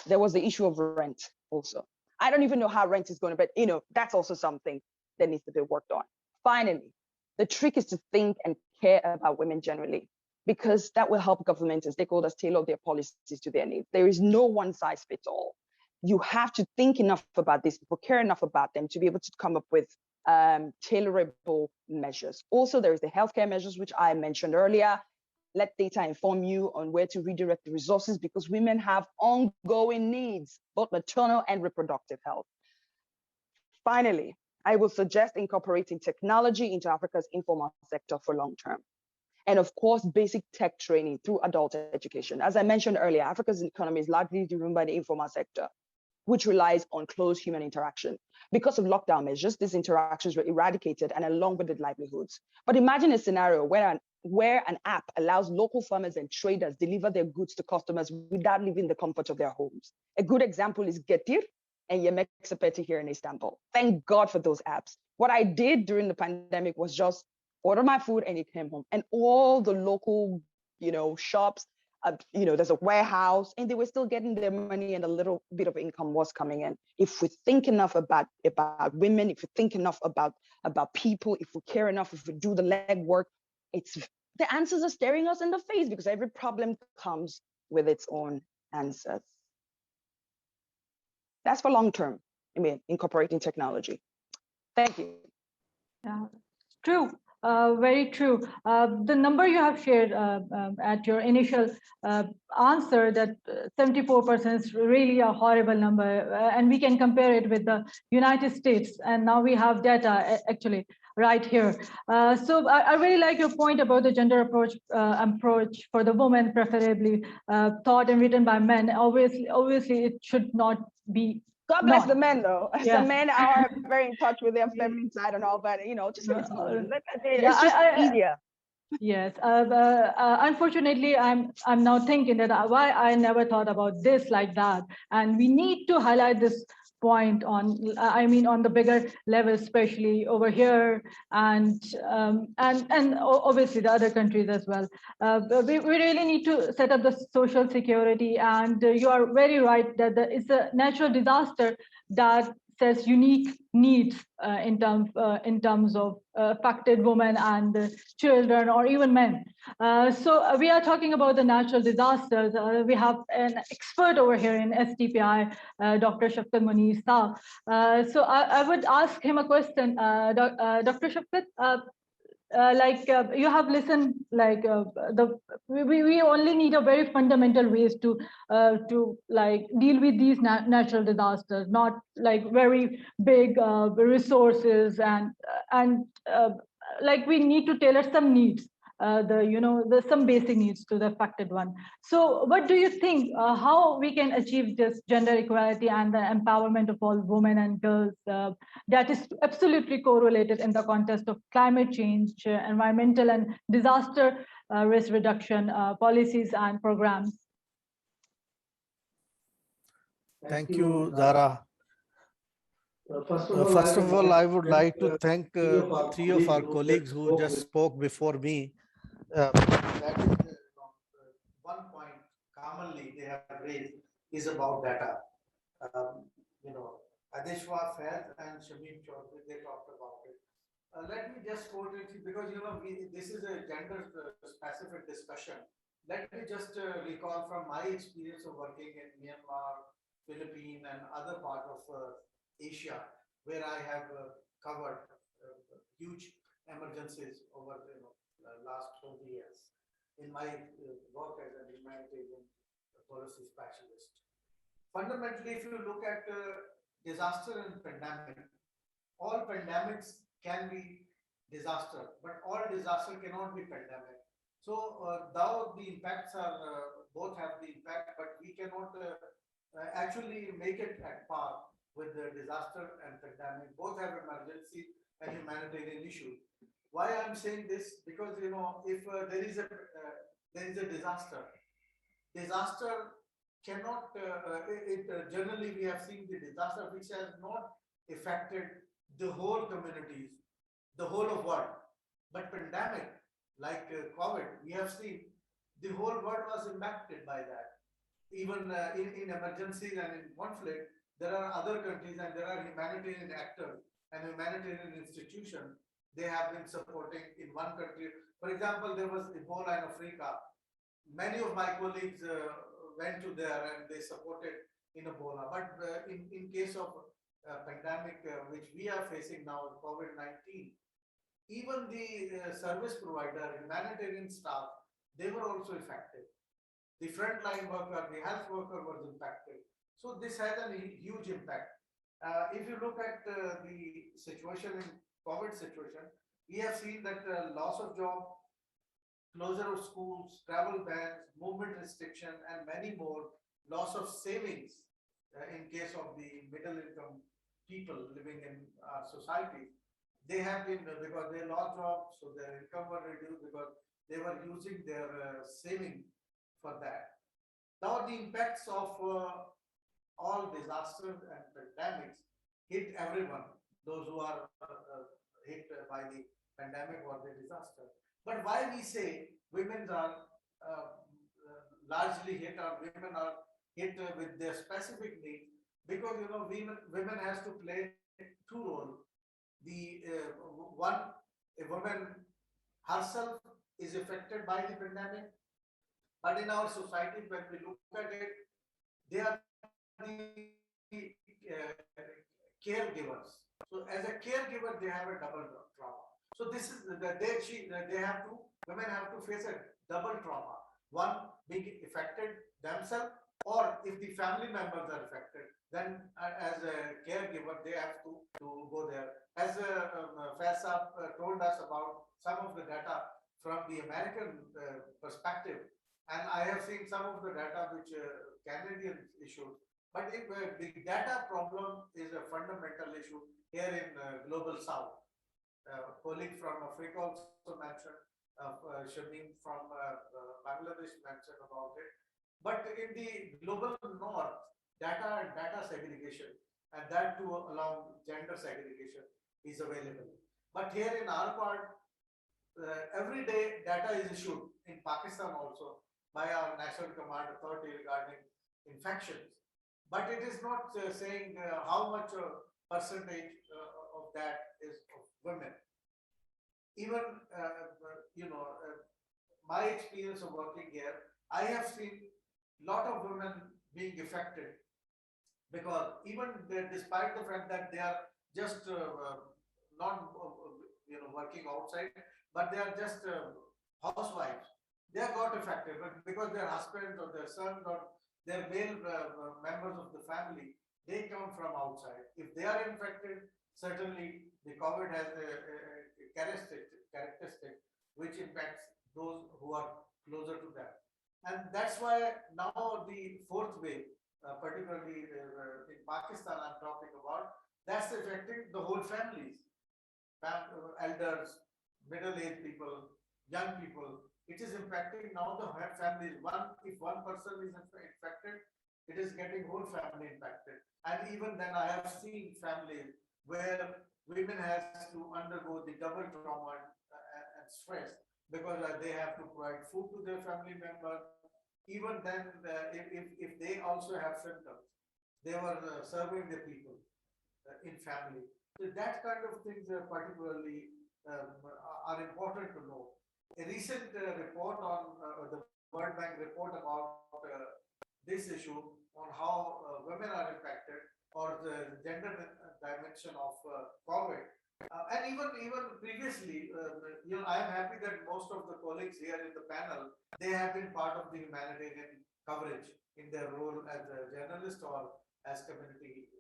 There was the issue of rent also. I don't even know how rent is going to be, that's also something that needs to be worked on. Finally, the trick is to think and care about women generally, because that will help governments and stakeholders tailor their policies to their needs. There is no one size fits all. You have to think enough about these people, care enough about them to be able to come up with tailorable measures. Also, there is the healthcare measures, which I mentioned earlier. Let data inform you on where to redirect the resources, because women have ongoing needs, both maternal and reproductive health. Finally, I will suggest incorporating technology into Africa's informal sector for long term. And of course, basic tech training through adult education. As I mentioned earlier, Africa's economy is largely driven by the informal sector, which relies on close human interaction. Because of lockdown measures, these interactions were eradicated and along with the livelihoods. But imagine a scenario where an app allows local farmers and traders deliver their goods to customers without leaving the comfort of their homes. A good example is Getir and Yemek Sepeti here in Istanbul. Thank God for those apps. What I did during the pandemic was just order my food and it came home. And all the local, shops, there's a warehouse, and they were still getting their money, and a little bit of income was coming in. If we think enough about women, if we think enough about people, if we care enough, if we do the legwork, the answers are staring us in the face, because every problem comes with its own answers. That's for long term. I mean, incorporating technology. Thank you. Yeah, true. Very true. The number you have shared at your initial answer, that 74% is really a horrible number, and we can compare it with the United States. And now we have data actually right here. So I really like your point about the gender approach for the woman, preferably thought and written by men. Obviously, it should not be. God bless the men, though. Yeah. The men are very in touch with their feminine side and all, but just when it's it's just easier. Yes. Unfortunately, I'm now thinking that why I never thought about this like that, and we need to highlight this point on on the bigger level, especially over here, and obviously the other countries as well. We really need to set up the social security, and you are very right that it's a natural disaster that says unique needs in terms of affected women and children, or even men. So we are talking about the natural disasters. We have an expert over here in SDPI, Dr. Shafqat Munir Shah. So I would ask him a question. Dr. Shafqat, you have listened, we only need a very fundamental ways to deal with these natural disasters, not like very big resources, and we need to tailor some needs, some basic needs to the affected one. So what do you think, how we can achieve this gender equality and the empowerment of all women and girls that is absolutely correlated in the context of climate change, environmental and disaster risk reduction policies and programs? Thank you, Zara. First of all, I would like to thank three of our colleagues who just spoke before me. That is one point commonly they have raised is about data. Adeshwa Faiz and Shamimchowdhury, they talked about it. Let me just quote it, because this is a gender-specific discussion. Let me just recall from my experience of working in Myanmar, Philippines, and other part of Asia, where I have covered huge emergencies over the last 20 years in my work as a humanitarian policy specialist. Fundamentally, if you look at disaster and pandemic, all pandemics can be disaster, but all disaster cannot be pandemic. So though the impacts are both have the impact, but we cannot actually make it at par with the disaster and pandemic. Both have emergency and humanitarian issue. Why I'm saying this? Because if there is a disaster cannot. Generally, we have seen the disaster which has not affected the whole communities, the whole of world. But pandemic, like COVID, we have seen the whole world was impacted by that. Even in emergencies and in conflict, there are other countries and there are humanitarian actors and humanitarian institutions. They have been supporting in one country. For example, there was Ebola in Africa. Many of my colleagues went to there and they supported in Ebola. But in case of pandemic, which we are facing now, COVID-19, even the service provider, humanitarian staff, they were also affected. The frontline worker, the health worker was impacted. So this has a huge impact. If you look at the situation in COVID situation, we have seen that loss of job, closure of schools, travel bans, movement restriction, and many more, loss of savings in case of the middle income people living in our society. They have been, because they lost jobs, so their income were reduced because they were using their saving for that. Now the impacts of all disasters and pandemics hit everyone, those who are hit by the pandemic or the disaster. But why we say women are largely hit, or women are hit with their specific needs, because women has to play two roles. The one, a woman herself is affected by the pandemic, but in our society, when we look at it, they are the caregivers. So as a caregiver, they have a double trauma. So this is they have to, women have to face a double trauma. One, being affected themselves, or if the family members are affected, then as a caregiver, they have to go there. As Faisal told us about some of the data from the American perspective, and I have seen some of the data which Canadians issued. But if the data problem is a fundamental issue here in Global South. Colleague from Africa also mentioned, Shamim from Bangladesh mentioned about it. But in the Global North, data segregation, and that too along gender segregation, is available. But here in our part, every day data is issued in Pakistan also by our National Command Authority regarding infections. But it is not saying how much percentage of that is of women. Even, my experience of working here, I have seen a lot of women being affected, because even despite the fact that they are just not working outside, but they are just housewives, they are got affected, but because their husbands or their sons or their male members of the family, they come from outside. If they are infected, certainly the COVID has a characteristic which impacts those who are closer to them. And that's why now the fourth wave, particularly in Pakistan, I'm talking about, that's affecting the whole families, elders, middle-aged people, young people. It is impacting now the families. If one person is infected, it is getting whole family impacted. And even then, I have seen families where women has to undergo the double trauma and stress, because they have to provide food to their family member. Even then, if they also have symptoms, they were serving the people in family. So that kind of things particularly are important to know. A recent report on the World Bank report about this issue on how women are impacted, or the gender dimension of COVID. And even previously, I am happy that most of the colleagues here in the panel, they have been part of the humanitarian coverage in their role as a journalist or as community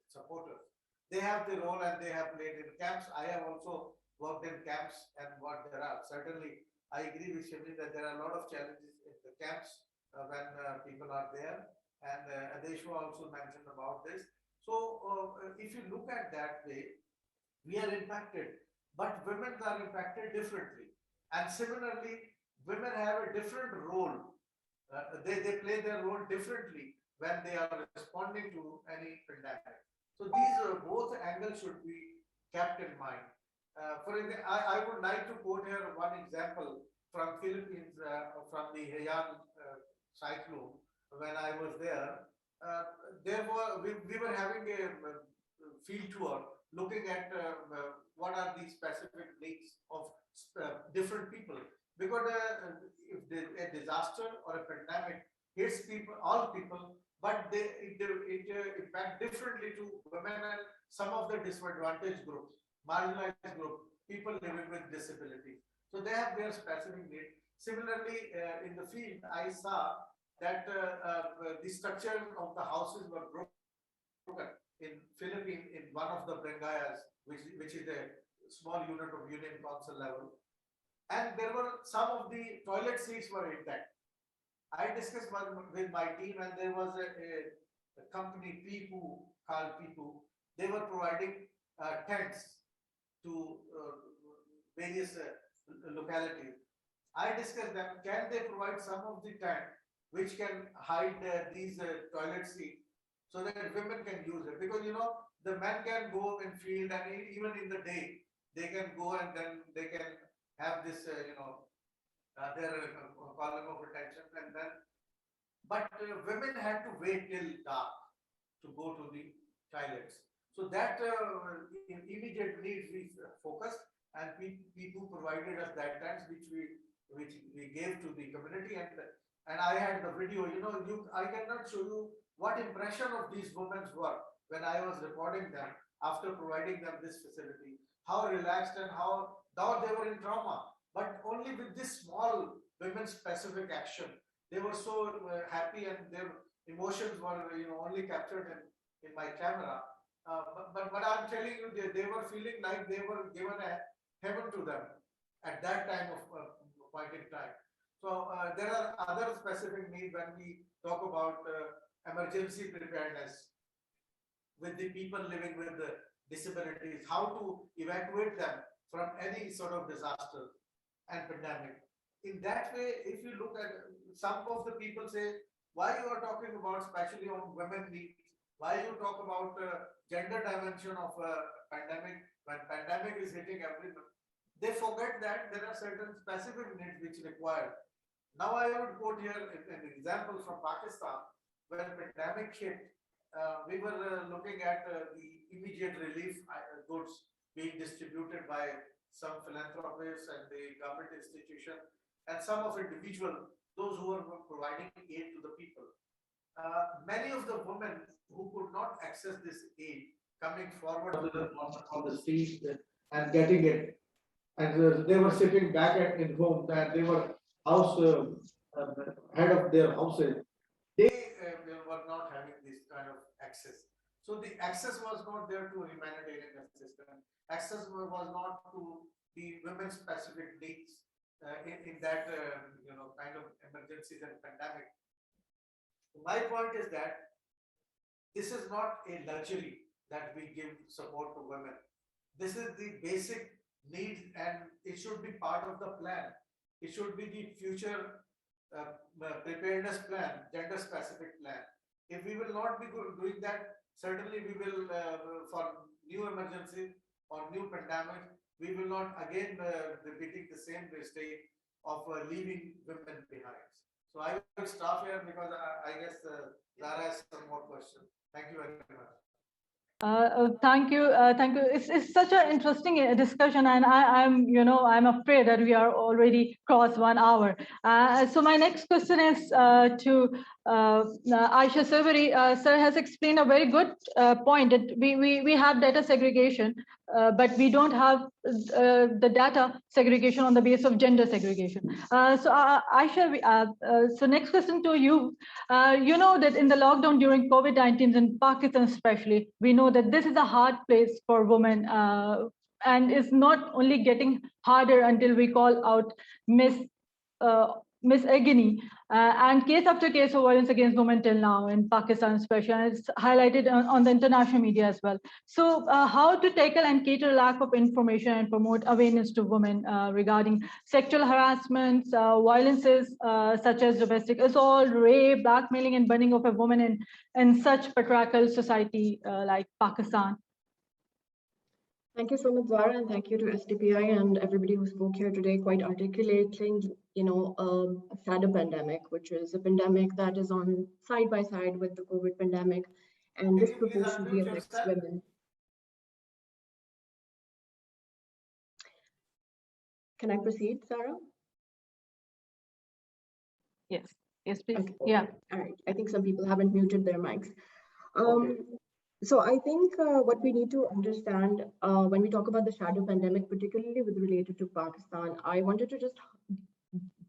supporters. They have the role, and they have played in camps. I have also worked in camps, and what there are. Certainly, I agree with Shimli that there are a lot of challenges in the camps when people are there. And Adeshwa also mentioned about this. So if you look at that way, we are impacted, but women are impacted differently. And similarly, women have a different role. They play their role differently when they are responding to any pandemic. So these both angles should be kept in mind. For example, I would like to quote here one example from Philippines, from the Haiyan cyclone. When I was there, we were having a field tour looking at what are the specific needs of different people. Because if a disaster or a pandemic hits people, all people, but it impacts differently to women and some of the disadvantaged groups, marginalized groups, people living with disabilities. So they have their specific needs. Similarly, in the field, I saw that the structure of the houses were broken in Philippines, in one of the Brengayas, which is a small unit of Union Council level. And there were some of the toilet seats were intact. I discussed with my team, and there was a company, Pipu, called Pipu. They were providing tents to various localities. I discussed them, can they provide some of the tent which can hide these toilet seats so that women can use it? Because the men can go in field, and even in the day they can go, and then they can have this their calling of attention, and then, but women had to wait till dark to go to the toilets. So that immediate needs we focused, and people provided us that times which we gave to the community, and I had the video. I cannot show you what impression of these women's work when I was recording them after providing them this facility. How relaxed and how though they were in trauma, but only with this small women-specific action, they were so happy, and their emotions were only captured in my camera. But I'm telling you, they were feeling like they were given a heaven to them at that time of point in time. So there are other specific needs when we talk about emergency preparedness with the people living with the disabilities, how to evacuate them from any sort of disaster and pandemic. In that way, if you look at some of the people say, why you are talking about especially on women needs, why you talk about gender dimension of pandemic when pandemic is hitting everyone, they forget that there are certain specific needs which require. Now I would quote here an example from Pakistan. When pandemic hit, we were looking at the immediate relief goods being distributed by some philanthropists and the government institution and some of individual, those who were providing aid to the people. Many of the women who could not access this aid coming forward on the street and getting it, and they were sitting back in home, and they were house head of their houses. They were not having this kind of access. So the access was not there to humanitarian assistance. Access was not to the women's specific needs in that kind of emergencies and pandemic. My point is that this is not a luxury that we give support to women. This is the basic needs, and it should be part of the plan. It should be the future preparedness plan, gender specific plan. If we will not be doing that, certainly we will, for new emergency or new pandemic, we will not again repeating the same mistake of leaving women behind. So I will stop here because I guess Zara has some more questions. Thank you very much. Thank you. It's such an interesting discussion, and I'm afraid that we are already crossed 1 hour. So my next question is to Aisha Silvery. Sir has explained a very good point that we have data segregation, but we don't have the data segregation on the basis of gender segregation. So Aisha, so next question to you. You know that in the lockdown during COVID-19 in Pakistan especially, we know that this is a hard place for women, and is not only getting harder until we call out Miss Agony, and case after case of violence against women till now in Pakistan especially, and it's highlighted on the international media as well. So how to tackle and cater lack of information and promote awareness to women regarding sexual harassments, violences such as domestic assault, rape, blackmailing, and burning of a woman in such patriarchal society like Pakistan? Thank you so much, Zara, and thank you to SDPI and everybody who spoke here today, quite articulating, a shadow pandemic, which is a pandemic that is on side by side with the COVID pandemic, and disproportionately affects women. Can I proceed, Zara? Yes, please. Okay. Yeah. All right. I think some people haven't muted their mics. Okay. So I think what we need to understand when we talk about the shadow pandemic, particularly with related to Pakistan, I wanted to just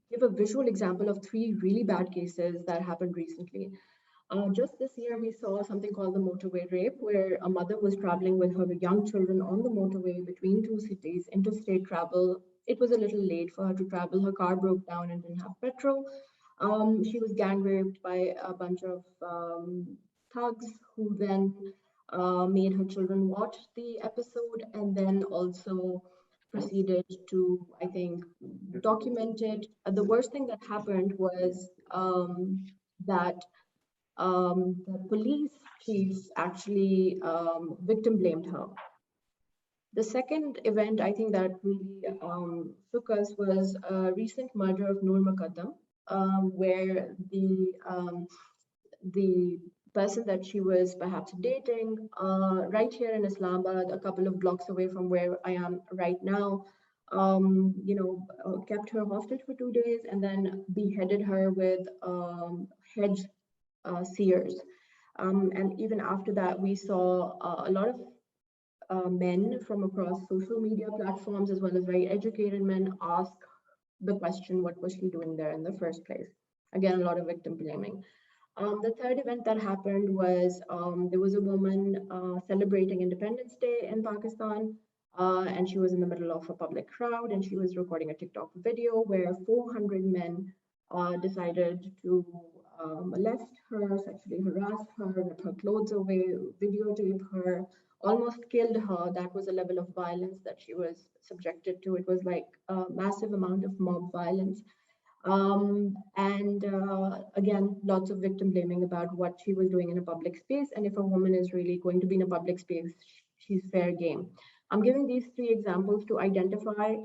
give a visual example of 3 really bad cases that happened recently. Just this year, we saw something called the motorway rape, where a mother was traveling with her young children on the motorway between 2 cities, interstate travel. It was a little late for her to travel. Her car broke down and didn't have petrol. She was gang raped by a bunch of thugs who then made her children watch the episode and then also proceeded to, I think, document it. The worst thing that happened was that the police chief actually victim blamed her. The second event I think that really took us was a recent murder of Noor Muqaddam, where the person that she was perhaps dating right here in Islamabad, a couple of blocks away from where I am right now, kept her hostage for 2 days and then beheaded her with hedge sears. And even after that, we saw a lot of men from across social media platforms, as well as very educated men, ask the question, what was she doing there in the first place? Again, a lot of victim blaming. The third event that happened was there was a woman celebrating Independence Day in Pakistan, and she was in the middle of a public crowd, and she was recording a TikTok video where 400 men decided to molest her, sexually harass her, rip her clothes away, videotape her, almost killed her. That was a level of violence that she was subjected to. It was like a massive amount of mob violence. And again, lots of victim blaming about what she was doing in a public space. And if a woman is really going to be in a public space, she's fair game. I'm giving these three examples to identify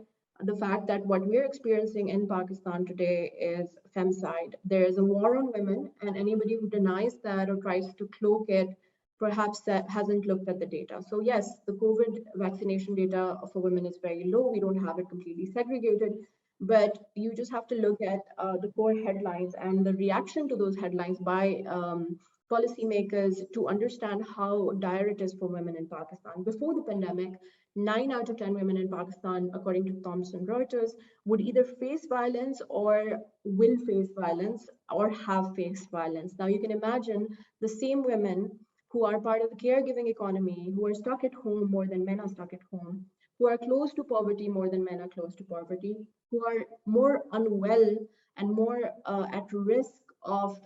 the fact that what we're experiencing in Pakistan today is femicide. There is a war on women, and anybody who denies that or tries to cloak it perhaps that hasn't looked at the data. So yes, the COVID vaccination data for women is very low. We don't have it completely segregated, but you just have to look at the core headlines and the reaction to those headlines by policymakers to understand how dire it is for women in Pakistan. Before the pandemic, 9 out of 10 women in Pakistan, according to Thomson Reuters, would either face violence or will face violence or have faced violence. Now you can imagine the same women who are part of the caregiving economy, who are stuck at home more than men are stuck at home, who are close to poverty more than men are close to poverty, who are more unwell and more at risk of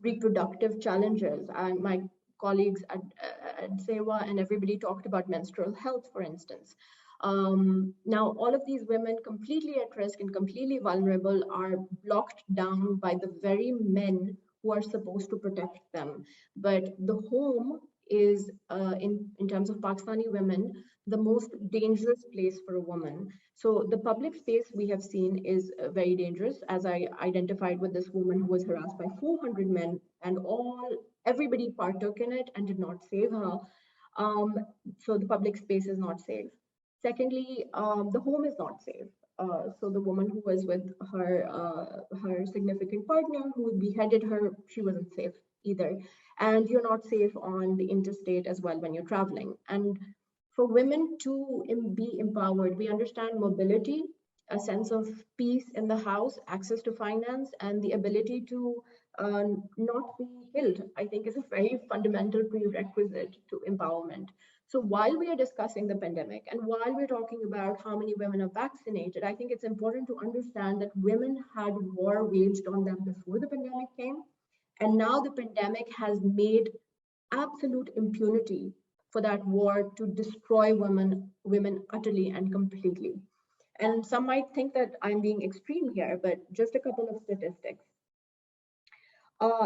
reproductive challenges. And my colleagues at Sewa and everybody talked about menstrual health, for instance. Now, all of these women completely at risk and completely vulnerable are blocked down by the very men who are supposed to protect them. But the home is, in terms of Pakistani women, the most dangerous place for a woman. So the public space we have seen is very dangerous, as I identified with this woman who was harassed by 400 men, and everybody partook in it and did not save her. So the public space is not safe. Secondly, the home is not safe. So the woman who was with her significant partner who beheaded her, she wasn't safe either. And you're not safe on the interstate as well when you're traveling. And for women to be empowered, we understand mobility, a sense of peace in the house, access to finance, and the ability to not be killed, I think is a very fundamental prerequisite to empowerment. So while we are discussing the pandemic and while we're talking about how many women are vaccinated, I think it's important to understand that women had war waged on them before the pandemic came. And now the pandemic has made absolute impunity for that war to destroy women utterly and completely. And some might think that I'm being extreme here, but just a couple of statistics.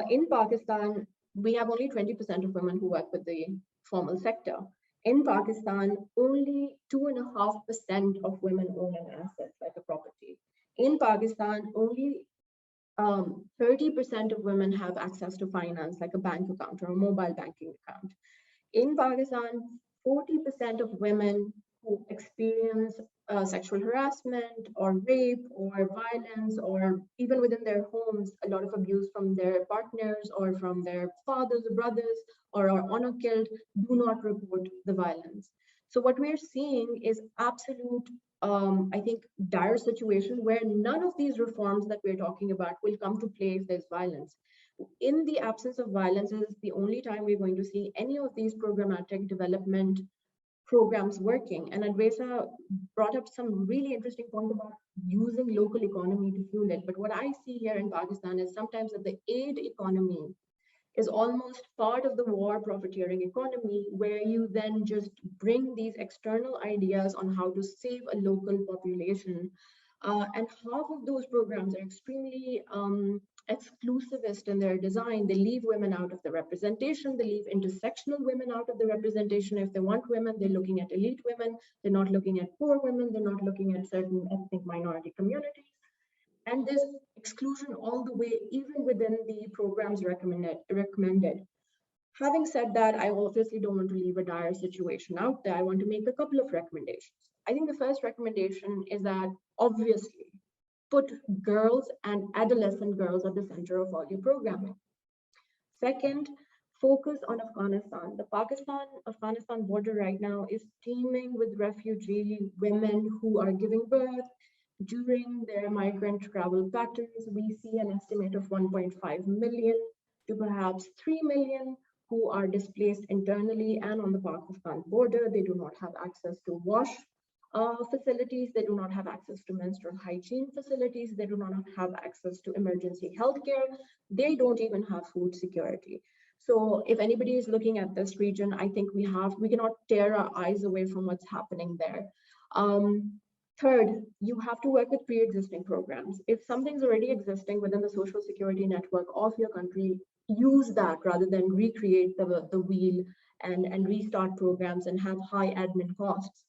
In Pakistan, we have only 20% of women who work with the formal sector. In Pakistan, only 2.5% of women own an asset like a property. In Pakistan, only 30% of women have access to finance like a bank account or a mobile banking account. In Pakistan, 40% of women who experience sexual harassment or rape or violence, or even within their homes, a lot of abuse from their partners or from their fathers or brothers, or are honor killed, do not report the violence. So what we're seeing is absolute, I think, dire situation where none of these reforms that we're talking about will come to play if there's violence. In the absence of violence is the only time we're going to see any of these programmatic development programs working. And Advesa brought up some really interesting point about using local economy to fuel it. But what I see here in Pakistan is sometimes that the aid economy is almost part of the war profiteering economy, where you then just bring these external ideas on how to save a local population. And half of those programs are extremely exclusivist in their design. They leave women out of the representation. They leave intersectional women out of the representation. If they want women, they're looking at elite women. They're not looking at poor women. They're not looking at certain ethnic minority communities. And this exclusion all the way, even within the programs recommended. Having said that, I obviously don't want to leave a dire situation out there. I want to make a couple of recommendations. I think the first recommendation is that obviously put girls and adolescent girls at the center of all your programming. Second, focus on Afghanistan. The Pakistan-Afghanistan border right now is teeming with refugee women who are giving birth. During their migrant travel patterns, we see an estimate of 1.5 million to perhaps 3 million who are displaced internally and on the Pakistan border. They do not have access to wash facilities. They do not have access to menstrual hygiene facilities. They do not have access to emergency healthcare. They don't even have food security. So if anybody is looking at this region, I think we cannot tear our eyes away from what's happening there. Third, you have to work with pre-existing programs. If something's already existing within the social security network of your country, use that rather than recreate the wheel and restart programs and have high admin costs.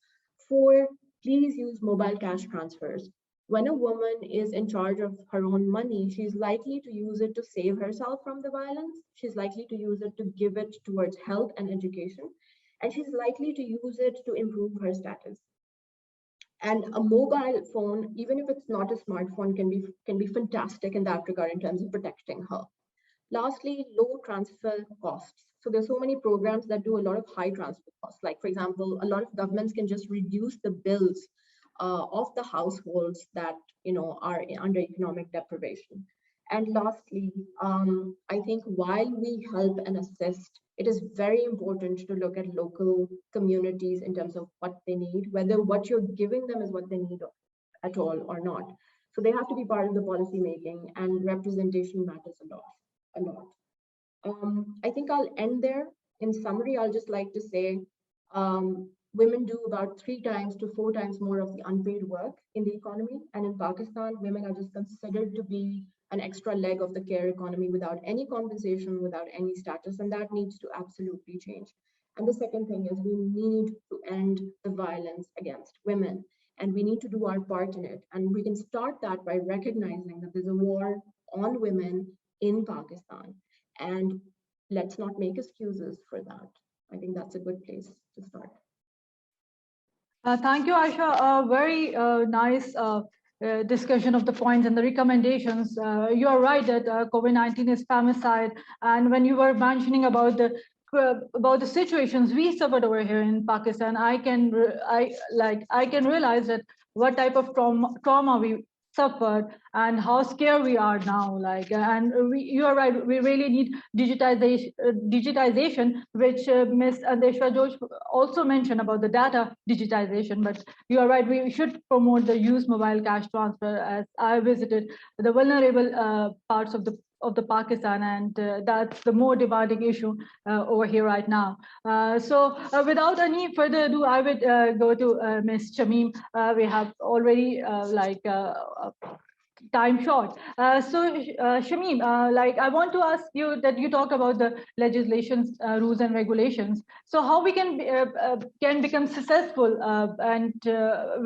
Four, please use mobile cash transfers. When a woman is in charge of her own money, she's likely to use it to save herself from the violence. She's likely to use it to give it towards health and education. And she's likely to use it to improve her status. And a mobile phone, even if it's not a smartphone, can be fantastic in that regard in terms of protecting her. Lastly, low transfer costs. So there's so many programs that do a lot of high transfer costs. Like, for example, a lot of governments can just reduce the bills of the households that are under economic deprivation. And lastly, I think while we help and assist, it is very important to look at local communities in terms of what they need, whether what you're giving them is what they need at all or not. So they have to be part of the policy making, and representation matters a lot. I think I'll end there. In summary, I'll just like to say, women do about 3 times to 4 times more of the unpaid work in the economy. And in Pakistan, women are just considered to be an extra leg of the care economy without any compensation, without any status, and that needs to absolutely change. And the second thing is we need to end the violence against women, and we need to do our part in it. And we can start that by recognizing that there's a war on women in Pakistan, and let's not make excuses for that. I think that's a good place to start. Thank you, Aisha. A very nice discussion of the points and the recommendations. You are right that COVID-19 is femicide, and when you were mentioning about the situations we suffered over here in Pakistan, I can realize that what type of trauma we suffered and how scared we are now. You are right. We really need digitization, which Ms. Andeshwa Josh also mentioned about the data digitization. But you are right. We should promote the use mobile cash transfer. As I visited the vulnerable parts of the Pakistan, and that's the more demanding issue over here right now. So without any further ado, I would go to Ms. Shamim. We have already time short. Shamim, I want to ask you that you talk about the legislations, rules and regulations. So how we can become successful and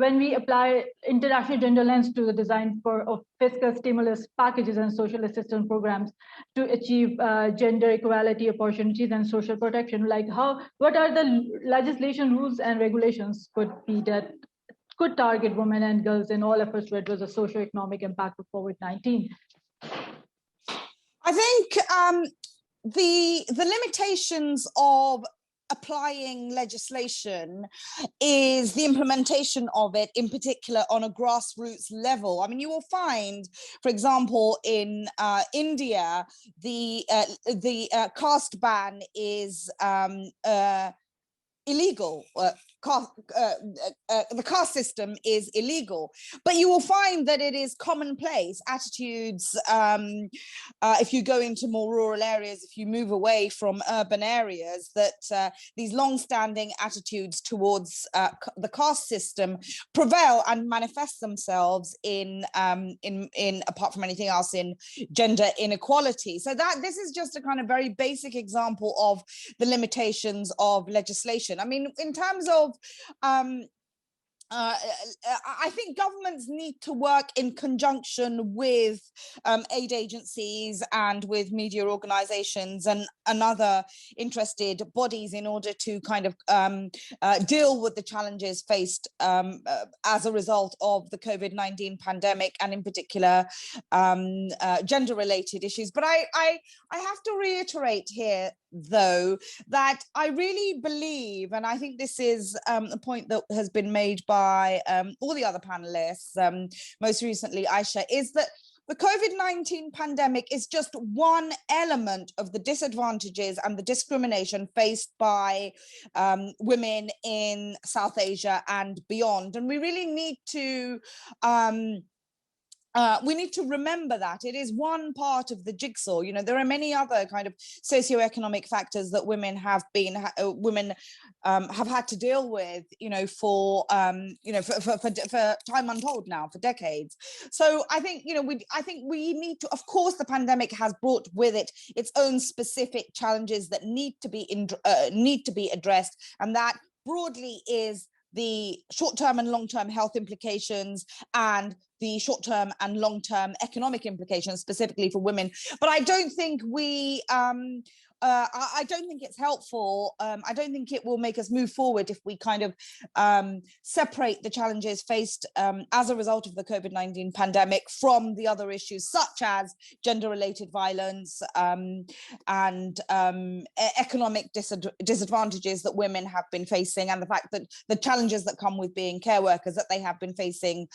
when we apply international gender lens to the design of fiscal stimulus packages and social assistance programs to achieve gender equality, opportunities and social protection. What are the legislation, rules and regulations could be that could target women and girls in all efforts to address the socio-economic impact of COVID-19? I think the limitations of applying legislation is the implementation of it, in particular on a grassroots level. I mean, you will find, for example, in India, the caste ban is illegal. caste system is illegal. But you will find that it is commonplace attitudes. If you go into more rural areas, if you move away from urban areas, that these long-standing attitudes towards the caste system prevail and manifest themselves in apart from anything else, in gender inequality. So that this is just a kind of very basic example of the limitations of legislation. I mean, in terms of I think governments need to work in conjunction with aid agencies and with media organizations and other interested bodies in order to kind of deal with the challenges faced as a result of the COVID-19 pandemic, and in particular gender-related issues. But I have to reiterate here, though, that I really believe, and I think this is a point that has been made by all the other panelists, most recently Aisha, is that the COVID-19 pandemic is just one element of the disadvantages and the discrimination faced by women in South Asia and beyond. And we really need to remember that it is one part of the jigsaw. You know, there are many other kind of socioeconomic factors that women have had to deal with, you know, for time untold now, for decades. So I think, you know, we need to, of course, the pandemic has brought with it its own specific challenges that need to be addressed, and that broadly is the short-term and long-term health implications and the short-term and long-term economic implications specifically for women. But I don't think I don't think it's helpful. I don't think it will make us move forward if we kind of separate the challenges faced as a result of the COVID-19 pandemic from the other issues, such as gender-related violence and economic disadvantages that women have been facing, and the fact that the challenges that come with being care workers that they have been facing,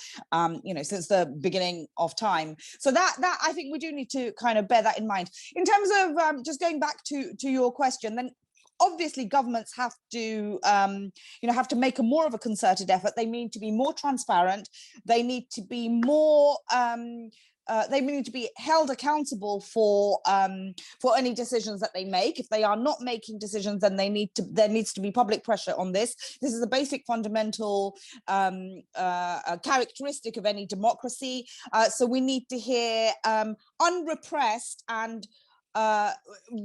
you know, since the beginning of time. So that I think we do need to kind of bear that in mind. In terms of just going back to your question, then obviously governments have to have to make more of a concerted effort. They need to be more transparent. They need to be more they need to be held accountable for any decisions that they make. If they are not making decisions, then there needs to be public pressure on this. This is a basic fundamental characteristic of any democracy. So we need to hear unrepressed and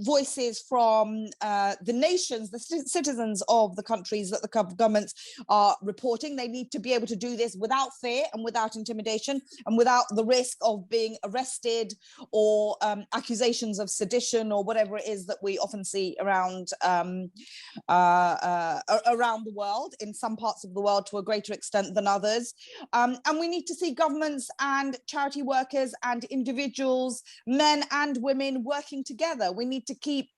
voices from the nations, the citizens of the countries that the governments are reporting. They need to be able to do this without fear and without intimidation and without the risk of being arrested or accusations of sedition or whatever it is that we often see around the world, in some parts of the world to a greater extent than others. And we need to see governments and charity workers and individuals, men and women, working together. We need to keep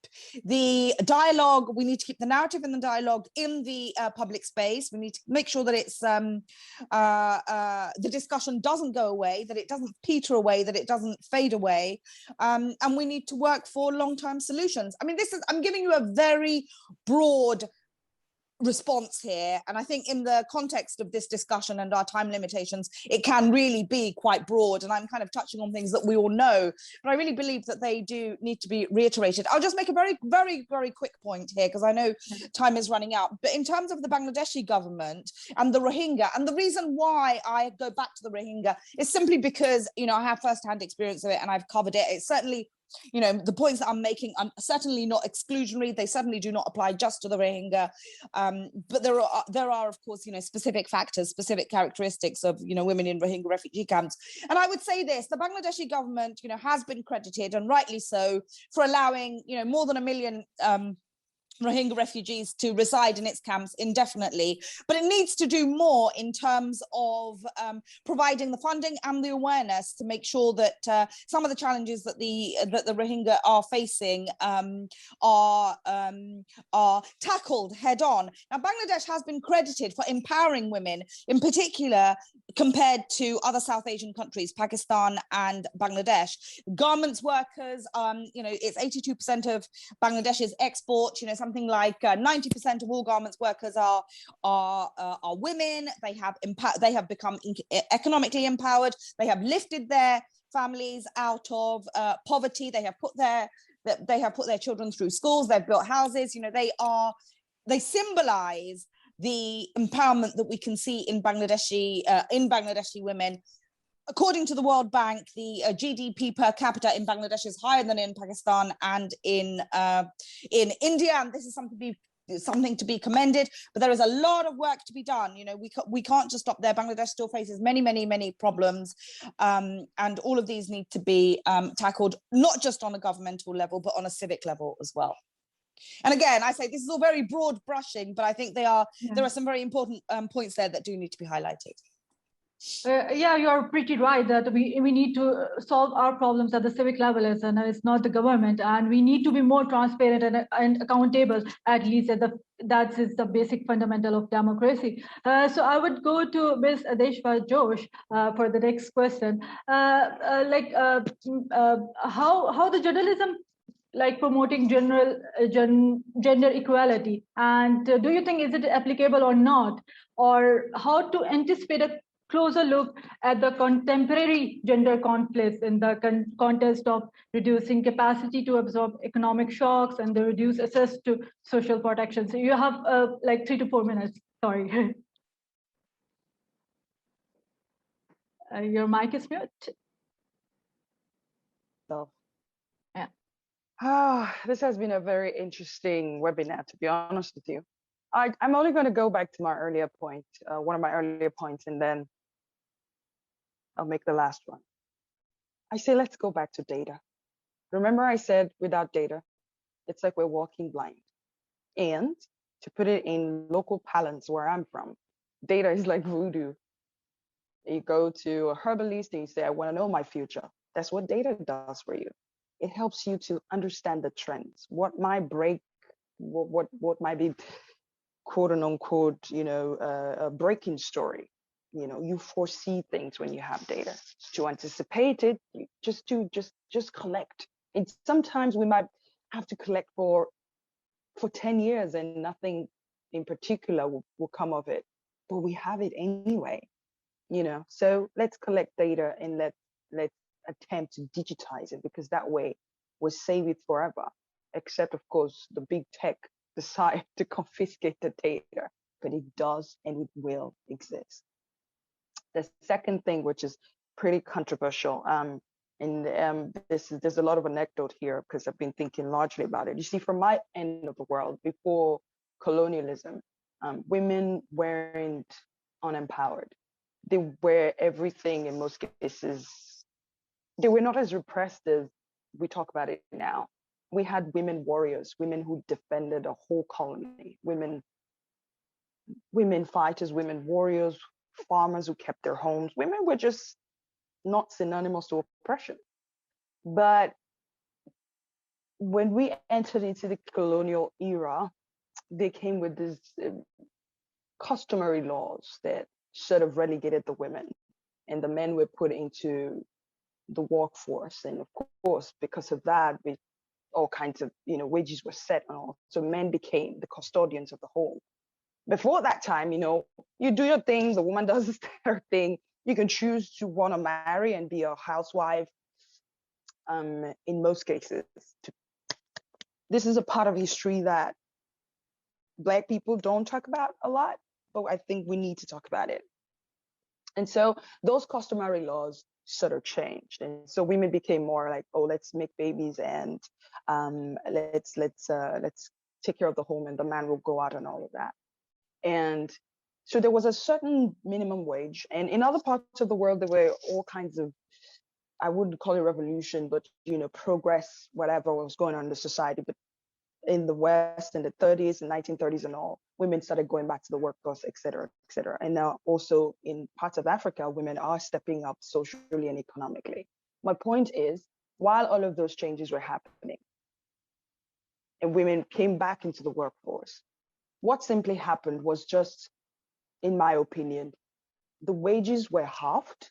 the dialogue, we need to keep the narrative and the dialogue in the public space. We need to make sure that it's the discussion doesn't go away, that it doesn't peter away, that it doesn't fade away, and we need to work for long-term solutions. I mean, I'm giving you a very broad response here, and I think in the context of this discussion and our time limitations, it can really be quite broad, and I'm kind of touching on things that we all know, but I really believe that they do need to be reiterated. I'll just make a very, very, very quick point here, because I know time is running out, but in terms of the Bangladeshi government and the Rohingya, and the reason why I go back to the Rohingya is simply because, you know, I have first-hand experience of it and I've covered it. It's certainly, you know, the points that I'm making are certainly not exclusionary. They certainly do not apply just to the Rohingya. But there are, of course, you know, specific factors, specific characteristics of, you know, women in Rohingya refugee camps. And I would say this: the Bangladeshi government, you know, has been credited, and rightly so, for allowing, you know, more than 1 million Rohingya refugees to reside in its camps indefinitely, but it needs to do more in terms of providing the funding and the awareness to make sure that some of the challenges that the Rohingya are facing are tackled head on. Now, Bangladesh has been credited for empowering women, in particular compared to other South Asian countries, Pakistan and Bangladesh. Garments workers, you know, it's 82% of Bangladesh's export. You know, some something like 90% of all garments workers are women. They have become economically empowered. They have lifted their families out of poverty. They have put their children through schools. They've built houses. You know, they symbolize the empowerment that we can see in Bangladeshi women. According to the World Bank, the GDP per capita in Bangladesh is higher than in Pakistan and in India, and this is something to be commended. But there is a lot of work to be done. You know, we can't just stop there. Bangladesh still faces many problems, and all of these need to be tackled not just on a governmental level, but on a civic level as well. And again, I say this is all very broad brushing, but I think there are some very important points there that do need to be highlighted. Yeah, you're pretty right that we need to solve our problems at the civic level, and it's not the government, and we need to be more transparent and accountable, at least that is the basic fundamental of democracy. So I would go to Ms. Adeshwa Josh for the next question. How the journalism like promoting gender equality, and do you think is it applicable or not, or how to anticipate a closer look at the contemporary gender conflicts in the context of reducing capacity to absorb economic shocks and the reduced access to social protection? So you have like 3 to 4 minutes. Sorry. Your mic is mute. So, yeah. This has been a very interesting webinar, to be honest with you. I'm only going to go back to my earlier point, one of my earlier points, and then I'll make the last one. I say, let's go back to data. Remember I said without data, it's like we're walking blind. And to put it in local parlance where I'm from, data is like voodoo. You go to a herbalist and you say, I want to know my future. That's what data does for you. It helps you to understand the trends, what might break, what might be quote unquote, a breaking story. You know, you foresee things when you have data. To anticipate it, you just collect. And sometimes we might have to collect for 10 years and nothing in particular will come of it, but we have it anyway. You know, so let's collect data and let's attempt to digitize it, because that way we'll save it forever. Except of course the big tech decide to confiscate the data, but it does and it will exist. The second thing, which is pretty controversial, there's a lot of anecdote here because I've been thinking largely about it. You see, from my end of the world, before colonialism, women weren't unempowered. They were everything in most cases. They were not as repressed as we talk about it now. We had women warriors, women who defended a whole colony, women fighters, women warriors, farmers who kept their homes. Women were just not synonymous to oppression. But when we entered into the colonial era, they came with these customary laws that sort of relegated the women, and the men were put into the workforce. And of course, because of that, all kinds of wages were set and all. So men became the custodians of the home. Before that time, you do your thing, the woman does her thing. You can choose to want to marry and be a housewife. In most cases, this is a part of history that Black people don't talk about a lot, but I think we need to talk about it. And so those customary laws sort of changed, and so women became more like, oh, let's make babies and let's take care of the home, and the man will go out and all of that. And so there was a certain minimum wage, and in other parts of the world there were all kinds of, I wouldn't call it revolution, but progress, whatever was going on in the society. But in the West, in the 30s and 1930s and all, women started going back to the workforce, et cetera, et cetera. And now also in parts of Africa, women are stepping up socially and economically. My point is, while all of those changes were happening and women came back into the workforce, what simply happened was just, in my opinion, the wages were halved.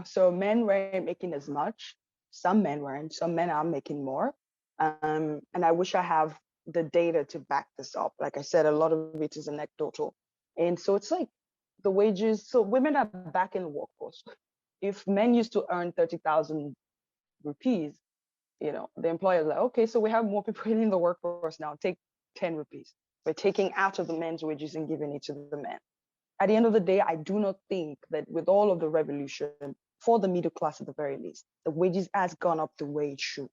So men weren't making as much. Some men weren't. Some men are making more. And I wish I have the data to back this up. Like I said, a lot of it is anecdotal. And so it's like the wages, so women are back in the workforce. If men used to earn 30,000 rupees, you know, the employer is like, okay, so we have more people in the workforce now, take 10 rupees. We're taking out of the men's wages and giving it to the men. At the end of the day, I do not think that with all of the revolution, for the middle class at the very least, the wages has gone up the way it should.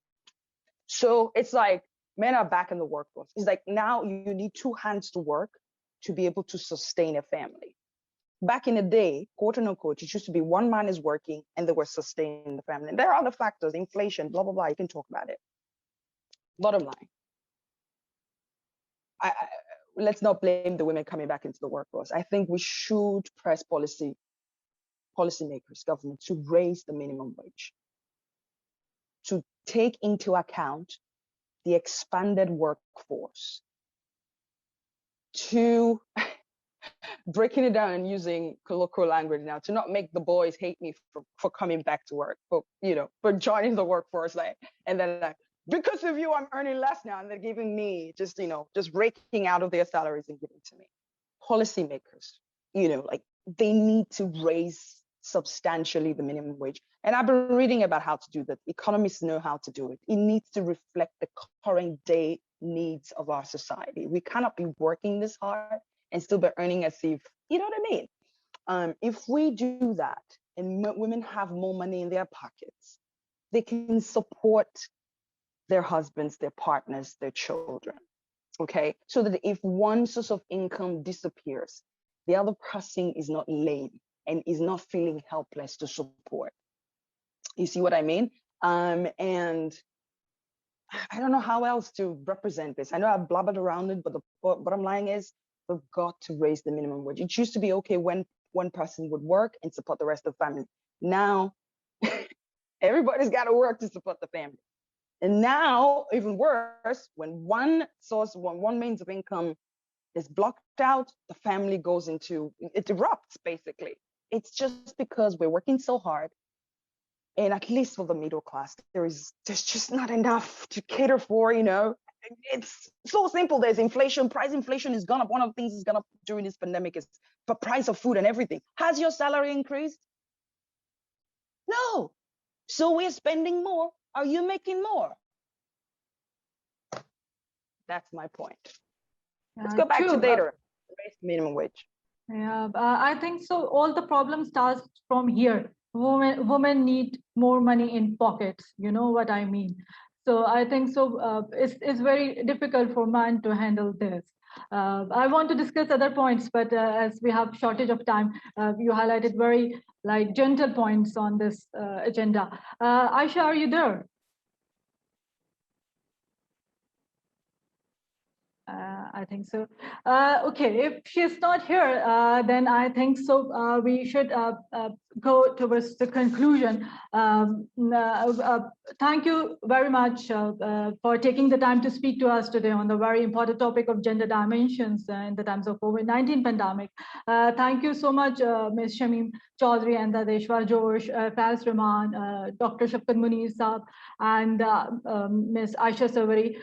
So it's like men are back in the workforce. It's like now you need two hands to work to be able to sustain a family. Back in the day, quote unquote, it used to be one man is working and they were sustaining the family. And there are other factors, inflation, blah, blah, blah. You can talk about it. Bottom line, let's not blame the women coming back into the workforce. I think we should press policymakers, government, to raise the minimum wage, to take into account the expanded workforce, to breaking it down and using colloquial language now, to not make the boys hate me for coming back to work, for joining the workforce, like, and then like, because of you, I'm earning less now, and they're giving me just raking out of their salaries and giving to me. Policymakers, like they need to raise substantially the minimum wage. And I've been reading about how to do that. Economists know how to do it. It needs to reflect the current day needs of our society. We cannot be working this hard and still be earning as if, you know what I mean? If we do that and women have more money in their pockets, they can support their husbands, their partners, their children, okay? So that if one source of income disappears, the other person is not lame and is not feeling helpless to support. You see what I mean? And I don't know how else to represent this. I know I've blabbered around it, but the bottom line is we've got to raise the minimum wage. It used to be okay when one person would work and support the rest of the family. Now, everybody's got to work to support the family. And now, even worse, when one means of income is blocked out, the family goes into, it erupts basically. It's just because we're working so hard. And at least for the middle class, there's just not enough to cater for, It's so simple. There's inflation, price inflation is gone up. One of the things that's gone up during this pandemic is the price of food and everything. Has your salary increased? No. So we're spending more. Are you making more? That's my point. Let's go back to data. Raise minimum wage. Yeah, I think so. All the problem starts from here. Women need more money in pockets. You know what I mean? So I think so. It's very difficult for men to handle this. I want to discuss other points, but as we have shortage of time, you highlighted very gentle points on this agenda. Aisha, are you there? I think so. Okay, if she's not here, then I think so. We should go towards the conclusion. Thank you very much for taking the time to speak to us today on the very important topic of gender dimensions in the times of COVID-19 pandemic. Thank you so much, Ms. Shamimchowdhury and Adeshwar Josh, Faz Rahman, Dr. Shafqat Munir Saab, and Ms. Aisha Saveri.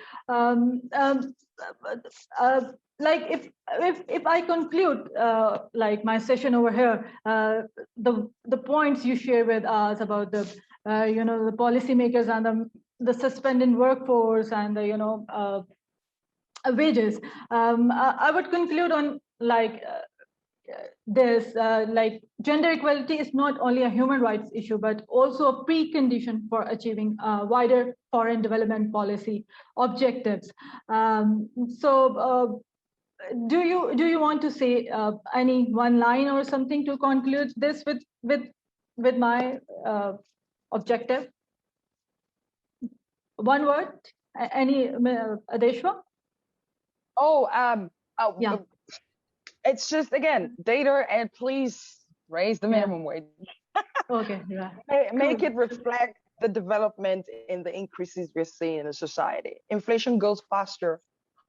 If I conclude my session over here, the points you share with us about the the policymakers and the suspended workforce and the wages, I would conclude on this gender equality is not only a human rights issue but also a precondition for achieving wider foreign development policy objectives. Do you want to say any one line or something to conclude this with my objective? One word? Any, Adeshwa? Yeah. It's just, again, data, and please raise the minimum wage. Okay, yeah. Make it reflect the development in the increases we're seeing in the society. Inflation goes faster,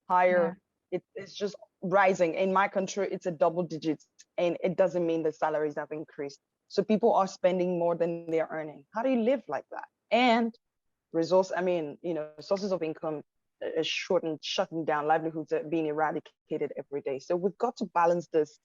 higher. Yeah. It's just rising. In my country, it's a double digits, and it doesn't mean the salaries have increased. So people are spending more than they're earning. How do you live like that? And sources of income shutting down, livelihoods are being eradicated every day. So we've got to balance this,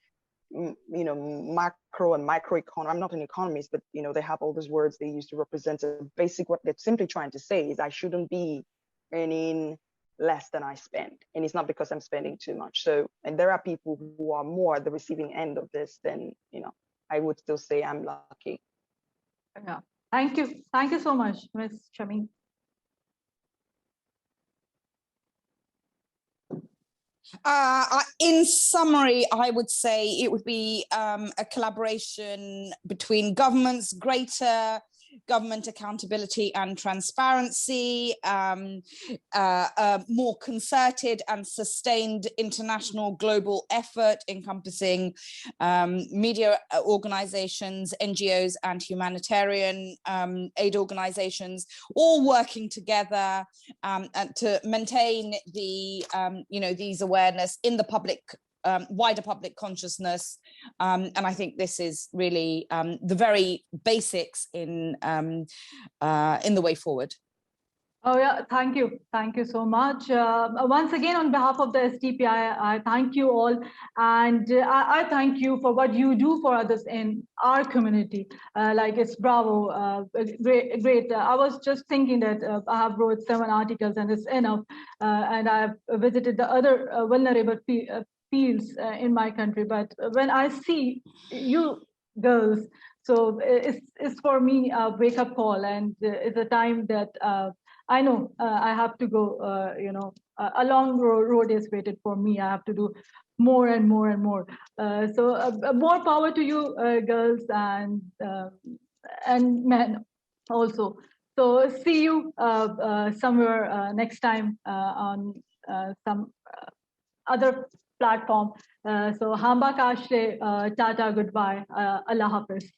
macro and micro economy. I'm not an economist, but they have all those words they use to represent a basic. What they're simply trying to say is I shouldn't be earning less than I spend, and it's not because I'm spending too much. So, and there are people who are more at the receiving end of this than I would still say I'm lucky. Yeah, thank you so much, Ms. Shamim. In summary, I would say it would be a collaboration between governments, greater government accountability and transparency, a more concerted and sustained international global effort encompassing media organizations, NGOs, and humanitarian aid organizations, all working together and to maintain the these awareness in the public, wider public consciousness, and I think this is really the very basics in the way forward. Oh yeah, thank you so much. Once again, on behalf of the SDPI, I thank you all, and I thank you for what you do for others in our community. Like, it's bravo, great. I was just thinking that I have wrote 7 articles and it's enough, and I've visited the other vulnerable fields in my country. But when I see you girls, so it's for me a wake-up call, and it's a time that I know I have to go, a long road is waited for me. I have to do more and more and more. So more power to you, girls and men also. So see you somewhere next time on some other platform. So Hamba Kashre, Tata, goodbye, Allah Hafiz.